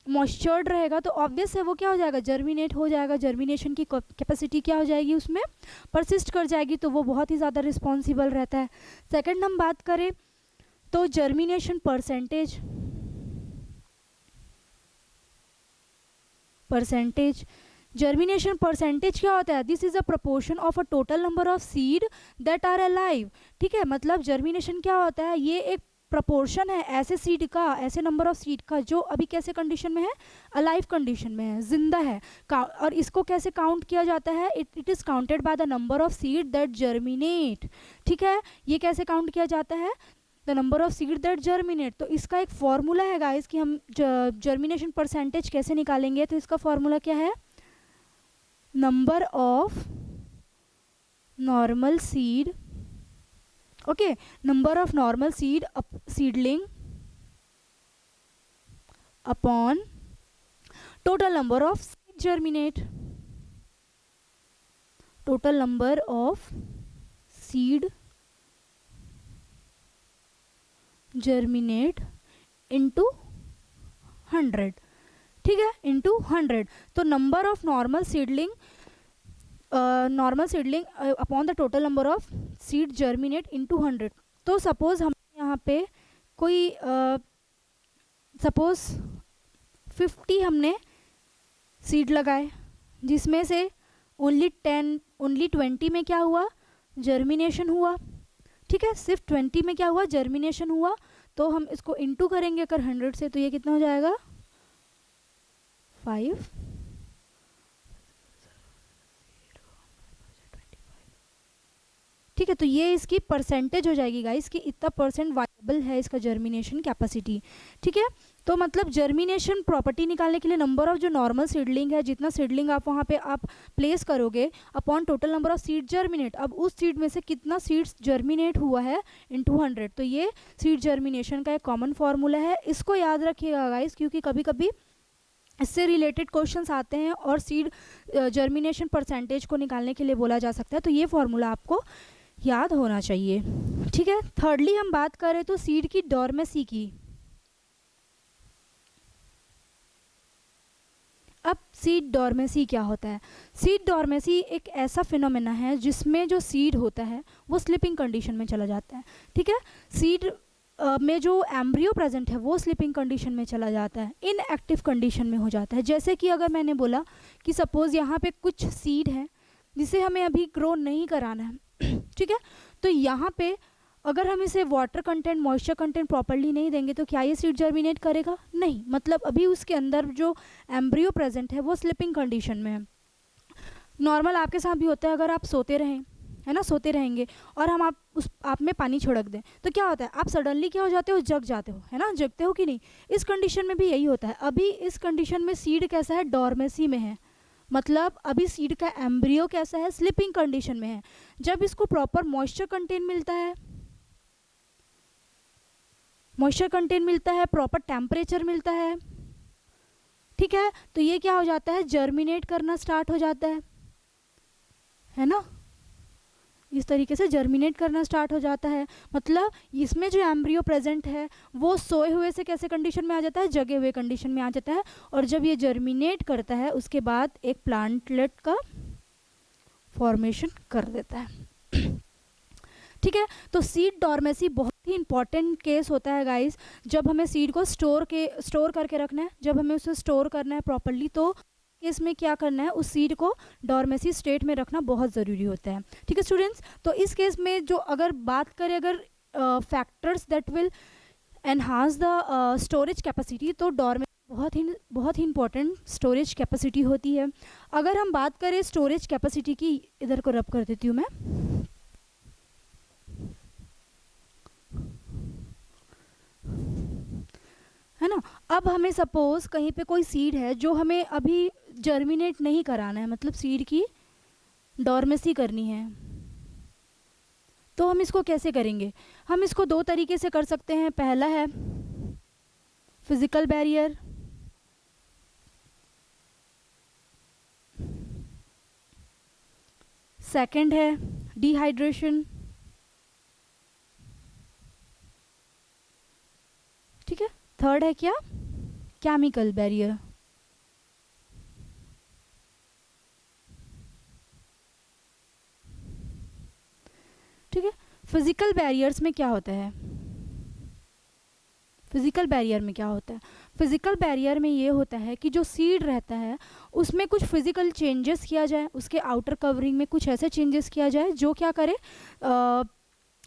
मॉइस्चर्ड रहेगा तो ऑब्वियस है वो क्या हो जाएगा, जर्मिनेट हो जाएगा, जर्मिनेशन की कैपेसिटी क्या हो जाएगी, उसमें परसिस्ट कर जाएगी, तो वो बहुत ही ज़्यादा रिस्पॉन्सिबल रहता है। सेकंड हम बात करें तो जर्मिनेशन परसेंटेज जर्मिनेशन परसेंटेज क्या होता है, this is a proportion of a total number of seed that are alive. ठीक है, मतलब जर्मिनेशन क्या होता है, ये एक प्रपोर्शन है ऐसे सीड का, ऐसे नंबर ऑफ सीड का जो अभी कैसे कंडीशन में है, अलाइव कंडीशन में है, जिंदा है। और इसको कैसे काउंट किया जाता है, it is counted by the number of seed that germinate. ठीक है, ये कैसे काउंट किया जाता है, the number of seed that germinate. तो इसका एक फॉर्मूला है गाइस कि हम जर्मिनेशन परसेंटेज कैसे निकालेंगे, तो इसका फॉर्मूला क्या है, number of normal seed, okay, number of normal seedling upon total number of seed germinate, total number of seed germinate into 100। ठीक है, इंटू 100। तो number of normal seedling upon the total number of seed germinate into 100। तो suppose हम यहाँ पे कोई suppose 50 हमने seed लगाए, जिसमें से ओनली 20 में क्या हुआ, जर्मिनेशन हुआ। ठीक है, सिर्फ 20 में क्या हुआ, जर्मिनेशन हुआ। तो हम इसको इंटू करेंगे अगर 100 से, तो ये कितना हो जाएगा, 5। ठीक है, तो ये इसकी परसेंटेज हो जाएगी गाइस कि इतना परसेंट वायबल है इसका जर्मिनेशन कैपेसिटी। ठीक है, तो मतलब जर्मिनेशन प्रॉपर्टी निकालने के लिए नंबर ऑफ जो नॉर्मल सीडलिंग है, जितना सीडलिंग आप वहाँ पे आप प्लेस करोगे upon total number of seed germinate, अब उस सीड में से कितना सीड्स जर्मिनेट हुआ है इंटू 100। तो ये सीड जर्मिनेशन का एक कॉमन फॉर्मूला है, इसको याद रखिएगा गाइस, क्योंकि कभी कभी इससे रिलेटेड क्वेश्चंस आते हैं और सीड जर्मिनेशन परसेंटेज को निकालने के लिए बोला जा सकता है, तो ये फॉर्मूला आपको याद होना चाहिए। ठीक है, थर्डली हम बात करें तो सीड की डॉर्मेसी की। अब सीड डॉर्मेसी क्या होता है, सीड डॉर्मेसी एक ऐसा फिनोमेना है जिसमें जो सीड होता है वो स्लीपिंग कंडीशन में चला जाता है। ठीक है, सीड में जो एम्ब्रियो प्रेजेंट है वो स्लीपिंग कंडीशन में चला जाता है, इनएक्टिव कंडीशन में हो जाता है। जैसे कि अगर मैंने बोला कि सपोज यहाँ पे कुछ सीड है जिसे हमें अभी ग्रो नहीं कराना है, ठीक है, तो यहाँ पे अगर हम इसे water content, moisture content properly नहीं देंगे तो क्या ये सीड जर्मिनेट करेगा, नहीं। मतलब अभी उसके अंदर जो एम्ब्रियो प्रेजेंट है वो स्लीपिंग कंडीशन में है। नॉर्मल आपके साथ भी होता है, अगर आप सोते रहें, है ना, सोते रहेंगे और हम आप में पानी छिड़क दें तो क्या होता है, आप सडनली क्या हो जाते हो, जग जाते हो, है ना, जगते हो कि नहीं। इस कंडीशन में भी यही होता है। अभी इस कंडीशन में सीड कैसा है, डॉर्मेसी में है, मतलब अभी सीड का एम्ब्रियो कैसा है, स्लीपिंग कंडीशन में है। जब इसको प्रॉपर मॉइस्चर कंटेंट मिलता है, प्रॉपर टेम्परेचर मिलता है, ठीक है, तो ये क्या हो जाता है, जर्मिनेट करना स्टार्ट हो जाता है ना, इस तरीके से जर्मिनेट करना स्टार्ट हो जाता है। मतलब इसमें जो एम्ब्रियो प्रेजेंट है वो सोए हुए से कैसे कंडीशन में आ जाता है, जगे हुए कंडीशन में आ जाता है, और जब ये जर्मिनेट करता है उसके बाद एक प्लांटलेट का फॉर्मेशन कर देता है। ठीक है, तो सीड डॉर्मेसी बहुत ही इंपॉर्टेंट केस होता है गाइस, जब हमें सीड को स्टोर करके रखना है, जब हमें उसे स्टोर करना है प्रॉपर्ली, तो केस में क्या करना है, उस सीड को डॉर्मेसी स्टेट में रखना बहुत ज़रूरी होता है। ठीक है स्टूडेंट्स, तो इस केस में जो अगर बात करें अगर factors that will enhance the storage capacity, तो डॉर्मेसी बहुत ही इंपॉर्टेंट स्टोरेज कैपेसिटी होती है। अगर हम बात करें स्टोरेज कैपेसिटी की, इधर को रब कर देती हूँ मैं, है ना। अब हमें सपोज कहीं पे कोई सीड है जो हमें अभी जर्मिनेट नहीं कराना है, मतलब सीड की डॉर्मेसी करनी है, तो हम इसको कैसे करेंगे, हम इसको दो तरीके से कर सकते हैं। पहला है फिजिकल बैरियर, सेकंड है डिहाइड्रेशन, थर्ड है क्या, केमिकल बैरियर। ठीक है, फिजिकल बैरियर्स में क्या होता है, फिजिकल बैरियर में क्या होता है, फिजिकल बैरियर में ये होता है कि जो सीड रहता है उसमें कुछ फिजिकल चेंजेस किया जाए, उसके आउटर कवरिंग में कुछ ऐसे चेंजेस किया जाए जो क्या करे,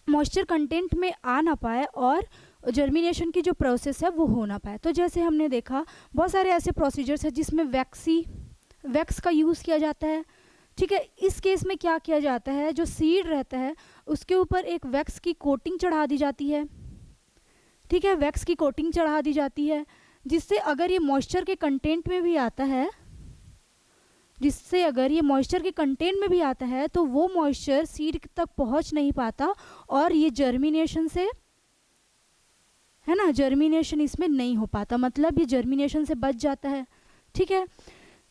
मॉइस्चर कंटेंट में आ ना पाए और जर्मिनेशन की जो प्रोसेस है वो हो ना पाए। तो जैसे हमने देखा बहुत सारे ऐसे प्रोसीजर्स हैं जिसमें वैक्स का यूज़ किया जाता है। ठीक है, इस केस में क्या किया जाता है, जो सीड रहता है उसके ऊपर एक वैक्स की कोटिंग चढ़ा दी जाती है। ठीक है, वैक्स की कोटिंग चढ़ा दी जाती है जिससे अगर ये मॉइस्चर के कंटेंट में भी आता है, जिससे अगर ये मॉइस्चर के कंटेंट में भी आता है तो वो मॉइस्चर सीड तक पहुंच नहीं पाता और ये जर्मिनेशन से, है ना, जर्मिनेशन इसमें नहीं हो पाता, मतलब ये जर्मिनेशन से बच जाता है। ठीक है,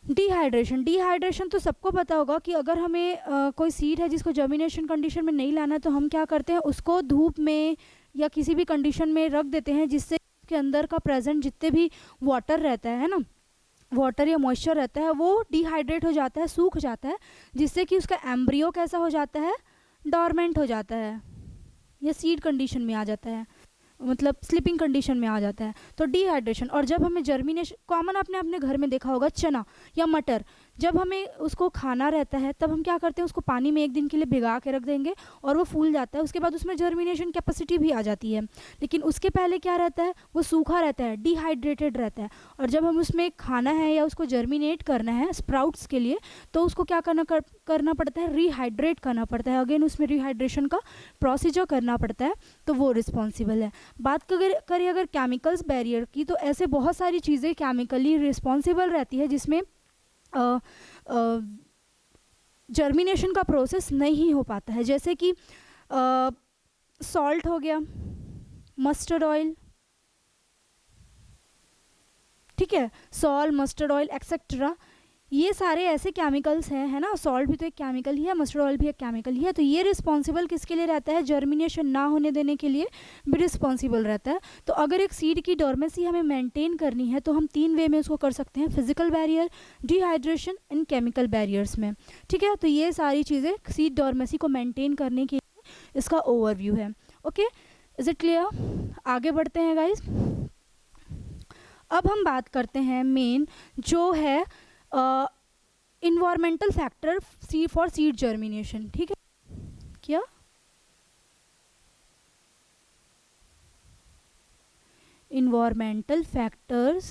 डिहाइड्रेशन तो सबको पता होगा कि अगर हमें कोई सीड है जिसको जर्मिनेशन कंडीशन में नहीं लाना है तो हम क्या करते हैं, उसको धूप में या किसी भी कंडीशन में रख देते हैं जिससे उसके अंदर का प्रेजेंट जितने भी वाटर रहता है ना, वाटर या मॉइस्चर रहता है वो डिहाइड्रेट हो जाता है, सूख जाता है, जिससे कि उसका एम्ब्रियो कैसा हो जाता है, डॉर्मेंट हो जाता है या सीड कंडीशन में आ जाता है, मतलब स्लीपिंग कंडीशन में आ जाता है। तो डिहाइड्रेशन। और जब हमें जर्मिनेशन, कॉमन आपने अपने घर में देखा होगा चना या मटर, जब हमें उसको खाना रहता है तब हम क्या करते हैं, उसको पानी में एक दिन के लिए भिगा के रख देंगे और वो फूल जाता है, उसके बाद उसमें जर्मिनेशन कैपेसिटी भी आ जाती है। लेकिन उसके पहले क्या रहता है, वो सूखा रहता है, डिहाइड्रेटेड रहता है। और जब हम उसमें खाना है या उसको जर्मिनेट करना है स्प्राउट्स के लिए, तो उसको क्या करना पड़ता है, रिहाइड्रेट करना पड़ता है, अगेन उसमें रिहाइड्रेशन का प्रोसीजर करना पड़ता है, तो वो रिस्पॉन्सिबल है। बात करें अगर केमिकल्स बैरियर की, तो ऐसे बहुत सारी चीज़ें केमिकली रिस्पॉन्सिबल रहती है जिसमें जर्मिनेशन का प्रोसेस नहीं हो पाता है, जैसे कि सॉल्ट हो गया, मस्टर्ड ऑयल, ठीक है, सॉल्ट, मस्टर्ड ऑयल एक्सेट्रा, ये सारे ऐसे केमिकल्स हैं, है ना, सॉल्ट भी तो एक केमिकल ही है, मस्टर्ड ऑयल भी एक केमिकल ही है। तो ये रिस्पॉन्सिबल किसके लिए रहता है, जर्मिनेशन ना होने देने के लिए भी रिस्पॉन्सिबल रहता है। तो अगर एक सीड की डोर्मेसी हमें मेंटेन करनी है तो हम 3 वे में उसको कर सकते हैं, physical barrier, dehydration and chemical barriers में। ठीक है, तो ये सारी चीज़ें सीड डोर्मेसी को मेंटेन करने के लिए इसका ओवरव्यू है। Okay, is it clear? आगे बढ़ते हैं गाइज। अब हम बात करते हैं मेन जो है environmental factor for seed germination. ठीक है, क्या environmental factors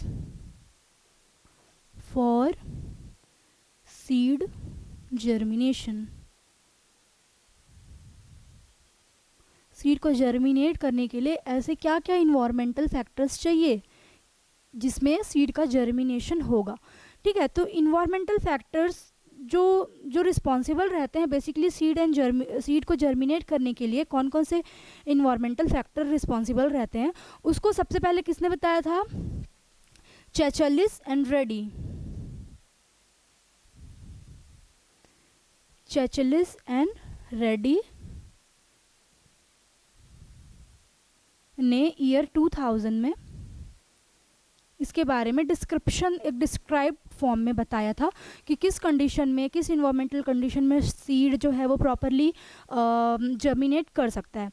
for seed germination, seed को जर्मिनेट करने के लिए ऐसे क्या क्या इन्वायरमेंटल फैक्टर्स चाहिए जिसमें सीड का जर्मिनेशन होगा। ठीक है, तो इन्वायरमेंटल फैक्टर्स जो रिस्पॉन्सिबल रहते हैं बेसिकली सीड को जर्मिनेट करने के लिए, कौन कौन से इन्वायरमेंटल फैक्टर रिस्पॉन्सिबल रहते हैं, उसको सबसे पहले किसने बताया था, चैचलिस एंड रेडी। चैचलिस एंड रेडी ने ईयर 2000 में इसके बारे में डिस्क्रिप्शन, एक डिस्क्राइब फॉर्म में बताया था कि किस कंडीशन में, किस इन्वायरमेंटल कंडीशन में सीड जो है वो प्रॉपरली जर्मिनेट कर सकता है।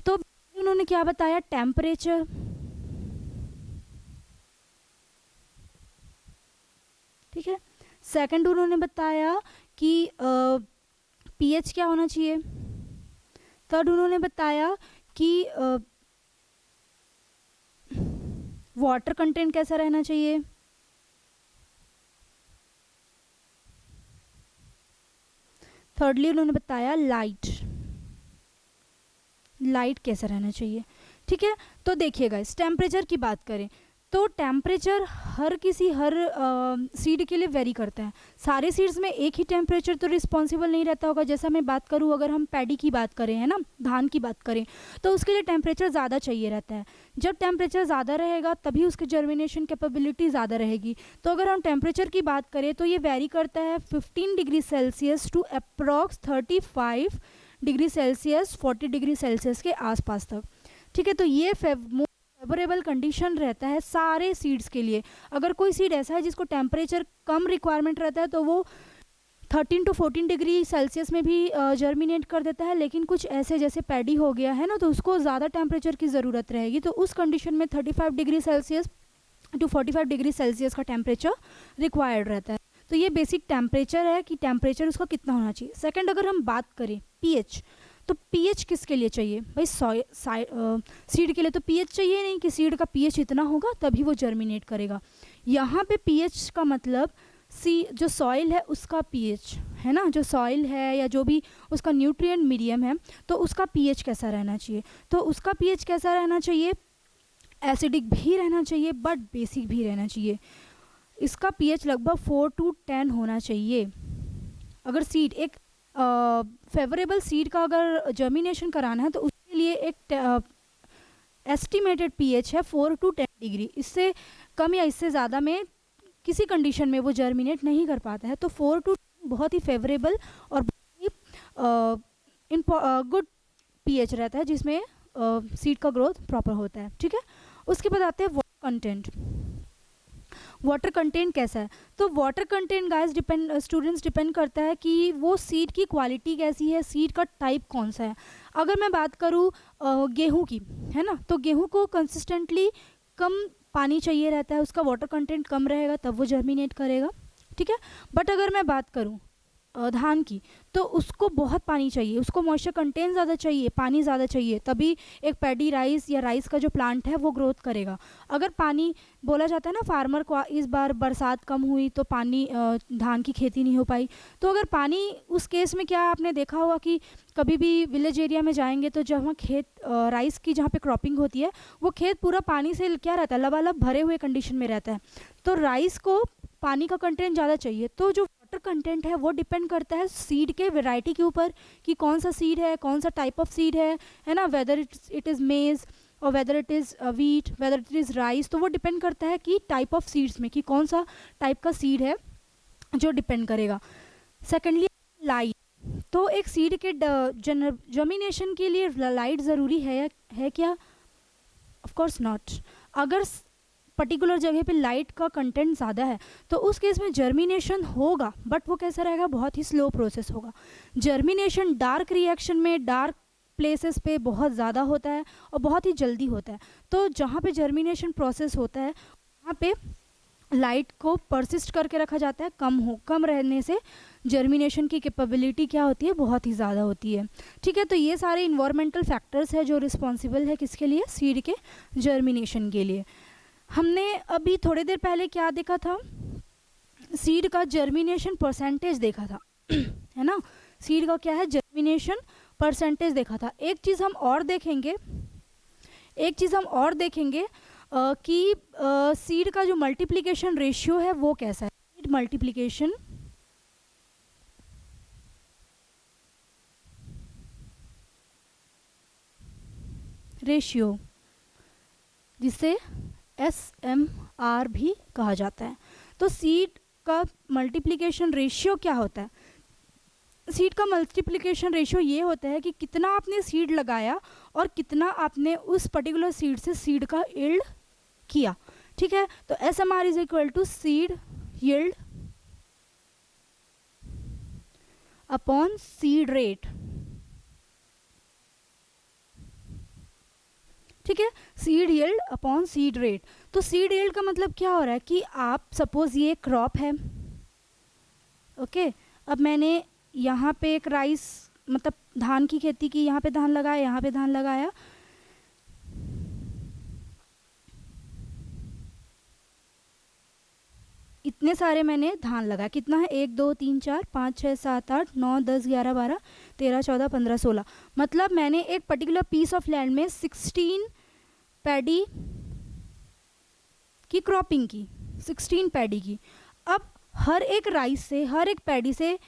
तो उन्होंने क्या बताया, टेम्परेचर, ठीक है, सेकंड उन्होंने बताया कि पीएच क्या होना चाहिए, थर्ड उन्होंने बताया कि वाटर कंटेंट कैसा रहना चाहिए, थर्डली उन्होंने बताया लाइट कैसा रहना चाहिए। ठीक है, तो देखिएगा इस टेम्परेचर की बात करें तो टेम्परेचर हर सीड के लिए वेरी करता है। सारे सीड्स में एक ही टेम्परेचर तो रिस्पॉन्सिबल नहीं रहता होगा। जैसा मैं बात करूँ, अगर हम पैडी की बात करें, है ना, धान की बात करें, तो उसके लिए टेम्परेचर ज़्यादा चाहिए रहता है। जब टेम्परेचर ज़्यादा रहेगा तभी उसकी जर्मिनेशन कैपेबिलिटी ज़्यादा रहेगी। तो अगर हम टेम्परेचर की बात करें तो ये वेरी करता है 15 degree Celsius to approx 35 degree Celsius 40 degree Celsius के आसपास तक। ठीक है, तो ये फेवरेबल कंडीशन रहता है सारे सीड्स के लिए। अगर कोई सीड ऐसा है जिसको टेम्परेचर कम रिक्वायरमेंट रहता है तो वो 13 to 14 डिग्री सेल्सियस में भी जर्मिनेट कर देता है, लेकिन कुछ ऐसे जैसे पैडी हो गया है ना, तो उसको ज़्यादा टेम्परेचर की ज़रूरत रहेगी, तो उस कंडीशन में 35 degree Celsius to 45 degree Celsius का टेम्परेचर रिक्वायर्ड रहता है। तो ये बेसिक टेम्परेचर है कि टेम्परेचर उसका कितना होना चाहिए। सेकंड, अगर हम बात करें पीएच, तो पीएच किसके लिए चाहिए भाई? सीड के लिए तो पीएच चाहिए नहीं कि सीड का पीएच इतना होगा तभी वो जर्मिनेट करेगा। यहाँ पे पीएच का मतलब जो सॉइल है उसका पीएच है ना, जो सॉइल है या जो भी उसका न्यूट्रिएंट मीडियम है, तो उसका पीएच कैसा रहना चाहिए? तो उसका पीएच कैसा रहना चाहिए? एसिडिक भी रहना चाहिए बट बेसिक भी रहना चाहिए। इसका पीएच लगभग 4 to 10 होना चाहिए। अगर सीड एक फेवरेबल सीड का अगर जर्मिनेशन कराना है तो उसके लिए एक एस्टिमेटेड पीएच है 4 to 10 डिग्री। इससे कम या इससे ज़्यादा में किसी कंडीशन में वो जर्मिनेट नहीं कर पाता है। तो 4 to 10 बहुत ही फेवरेबल और बहुत ही गुड पीएच रहता है जिसमें सीड का ग्रोथ प्रॉपर होता है। ठीक है, उसके बाद आते हैं वाटर कंटेंट। वाटर कंटेंट कैसा है? तो water content guys students depend करता है कि वो सीड की क्वालिटी कैसी है, सीड का टाइप कौन सा है। अगर मैं बात करूँ गेहूं की, है ना, तो गेहूं को कंसिस्टेंटली कम पानी चाहिए रहता है, उसका वाटर कंटेंट कम रहेगा तब वो जर्मिनेट करेगा। ठीक है, बट अगर मैं बात करूँ धान की, तो उसको बहुत पानी चाहिए, उसको मॉइस्चर कंटेंट ज़्यादा चाहिए, पानी ज़्यादा चाहिए, तभी एक पैडी राइस या राइस का जो प्लांट है वो ग्रोथ करेगा। अगर पानी, बोला जाता है ना फार्मर को इस बार बरसात कम हुई तो पानी धान की खेती नहीं हो पाई, तो अगर पानी उस केस में क्या आपने देखा होगा कि कभी भी विलेज एरिया में जाएंगे तो जहाँ खेत राइस की जहाँ पे क्रॉपिंग होती है वो खेत पूरा पानी से क्या रहता है, लबालब भरे हुए कंडीशन में रहता है। तो राइस को पानी का कंटेंट ज़्यादा चाहिए। तो जो वाटर कंटेंट है वो डिपेंड करता है सीड के वैरायटी के ऊपर कि कौन सा सीड है, कौन सा टाइप ऑफ सीड है ना, वेदर इट इज़ मेज और whether it is wheat, whether it is rice. तो वो डिपेंड करता है कि टाइप ऑफ सीड्स में कि कौन सा टाइप का सीड है जो डिपेंड करेगा। सेकेंडली लाइट, तो एक सीड के जर्मिनेशन के लिए लाइट ज़रूरी है क्या? Of course not. अगर पर्टिकुलर जगह पे लाइट का कंटेंट ज़्यादा है तो उस केस में जर्मिनेशन होगा, बट वो कैसा रहेगा? बहुत ही स्लो प्रोसेस होगा। जर्मिनेशन डार्क रिएक्शन में, डार्क प्लेसेस पे बहुत ज़्यादा होता है और बहुत ही जल्दी होता है। तो जहाँ पे जर्मिनेशन प्रोसेस होता है वहाँ पे लाइट को परसिस्ट करके रखा जाता है, कम रहने से जर्मिनेशन की कैपेबिलिटी क्या होती है? बहुत ही ज़्यादा होती है। ठीक है, तो ये सारे इन्वायरमेंटल फैक्टर्स है जो रिस्पॉन्सिबल है किसके लिए? सीड के जर्मिनेशन के लिए। हमने अभी थोड़ी देर पहले क्या देखा था? सीड का जर्मिनेशन परसेंटेज देखा था है ना, सीड का क्या है? जर्मिनेशन परसेंटेज देखा था। एक चीज़ हम और देखेंगे कि सीड का जो मल्टीप्लिकेशन रेशियो है वो कैसा है। सीड मल्टीप्लिकेशन रेशियो, जिसे SMR भी कहा जाता है। तो सीड का मल्टीप्लिकेशन रेशियो क्या होता है? सीड का मल्टीप्लिकेशन रेशियो ये होता है कि कितना आपने सीड लगाया और कितना आपने उस पर्टिकुलर सीड से सीड का यील्ड किया। ठीक है, तो SMR is equal to seed yield upon seed rate. ठीक है, seed yield upon seed rate. तो सीड यील्ड का मतलब क्या हो रहा है कि आप सपोज ये क्रॉप है, ओके, अब मैंने यहाँ पे एक राइस मतलब धान की खेती की, यहाँ पे धान लगाया, यहाँ पे धान लगाया, इतने सारे मैंने धान लगाया। कितना है? 1 2 3 4 5 6 7 8 9 10 11 12 13 14 15 16, मतलब मैंने एक पर्टिकुलर पीस ऑफ लैंड में 16 पैडी की क्रॉपिंग की, 16 पैडी की। अब हर एक राइस से, हर एक पैडी से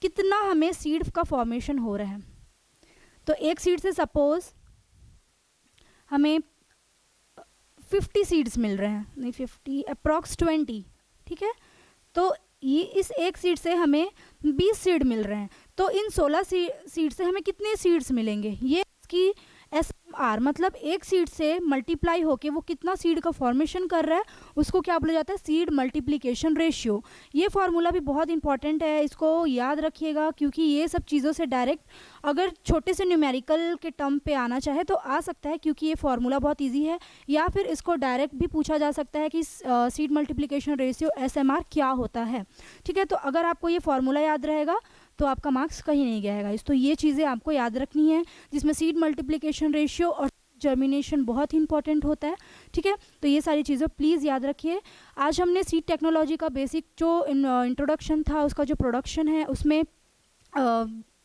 कितना हमें सीड का फॉर्मेशन हो रहा है? तो एक सीड से सपोज हमें 50 सीड्स मिल रहे हैं, नहीं 50 अप्रॉक्स 20, ठीक है, तो ये इस एक सीड से हमें 20 सीड मिल रहे हैं। तो इन 16 सीड से हमें कितने सीड्स मिलेंगे? ये इसकी आर मतलब एक सीड से मल्टीप्लाई होके वो कितना सीड का फॉर्मेशन कर रहा है उसको क्या बोला जाता है, सीड मल्टीप्लिकेशन रेशियो। ये फार्मूला भी बहुत इंपॉर्टेंट है, इसको याद रखिएगा, क्योंकि ये सब चीज़ों से डायरेक्ट अगर छोटे से न्यूमेरिकल के टर्म पे आना चाहे तो आ सकता है, क्योंकि ये फार्मूला बहुत इजी है। या फिर इसको डायरेक्ट भी पूछा जा सकता है कि सीड मल्टीप्लिकेशन रेशियो SMR क्या होता है। ठीक है, तो अगर आपको ये फार्मूला याद रहेगा तो आपका मार्क्स कहीं नहीं गएगा। तो ये चीज़ें आपको याद रखनी है, जिसमें सीड मल्टीप्लिकेशन रेशियो और जर्मिनेशन बहुत ही इंपॉर्टेंट होता है। ठीक है, तो ये सारी चीज़ें प्लीज़ याद रखिए। आज हमने सीड टेक्नोलॉजी का बेसिक जो इंट्रोडक्शन था, उसका जो प्रोडक्शन है उसमें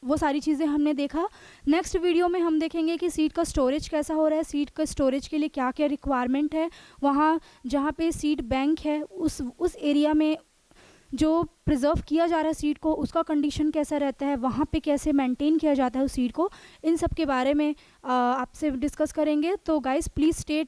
वो सारी चीज़ें हमने देखा। नेक्स्ट वीडियो में हम देखेंगे कि सीड का स्टोरेज कैसा हो रहा है, सीड का स्टोरेज के लिए क्या क्या रिक्वायरमेंट है, वहाँ जहाँ पे सीड बैंक है उस एरिया में जो प्रिजर्व किया जा रहा है सीड को, उसका कंडीशन कैसा रहता है, वहाँ पे कैसे मेंटेन किया जाता है उस सीड को, इन सब के बारे में आपसे डिस्कस करेंगे। तो गाइस प्लीज़ स्टे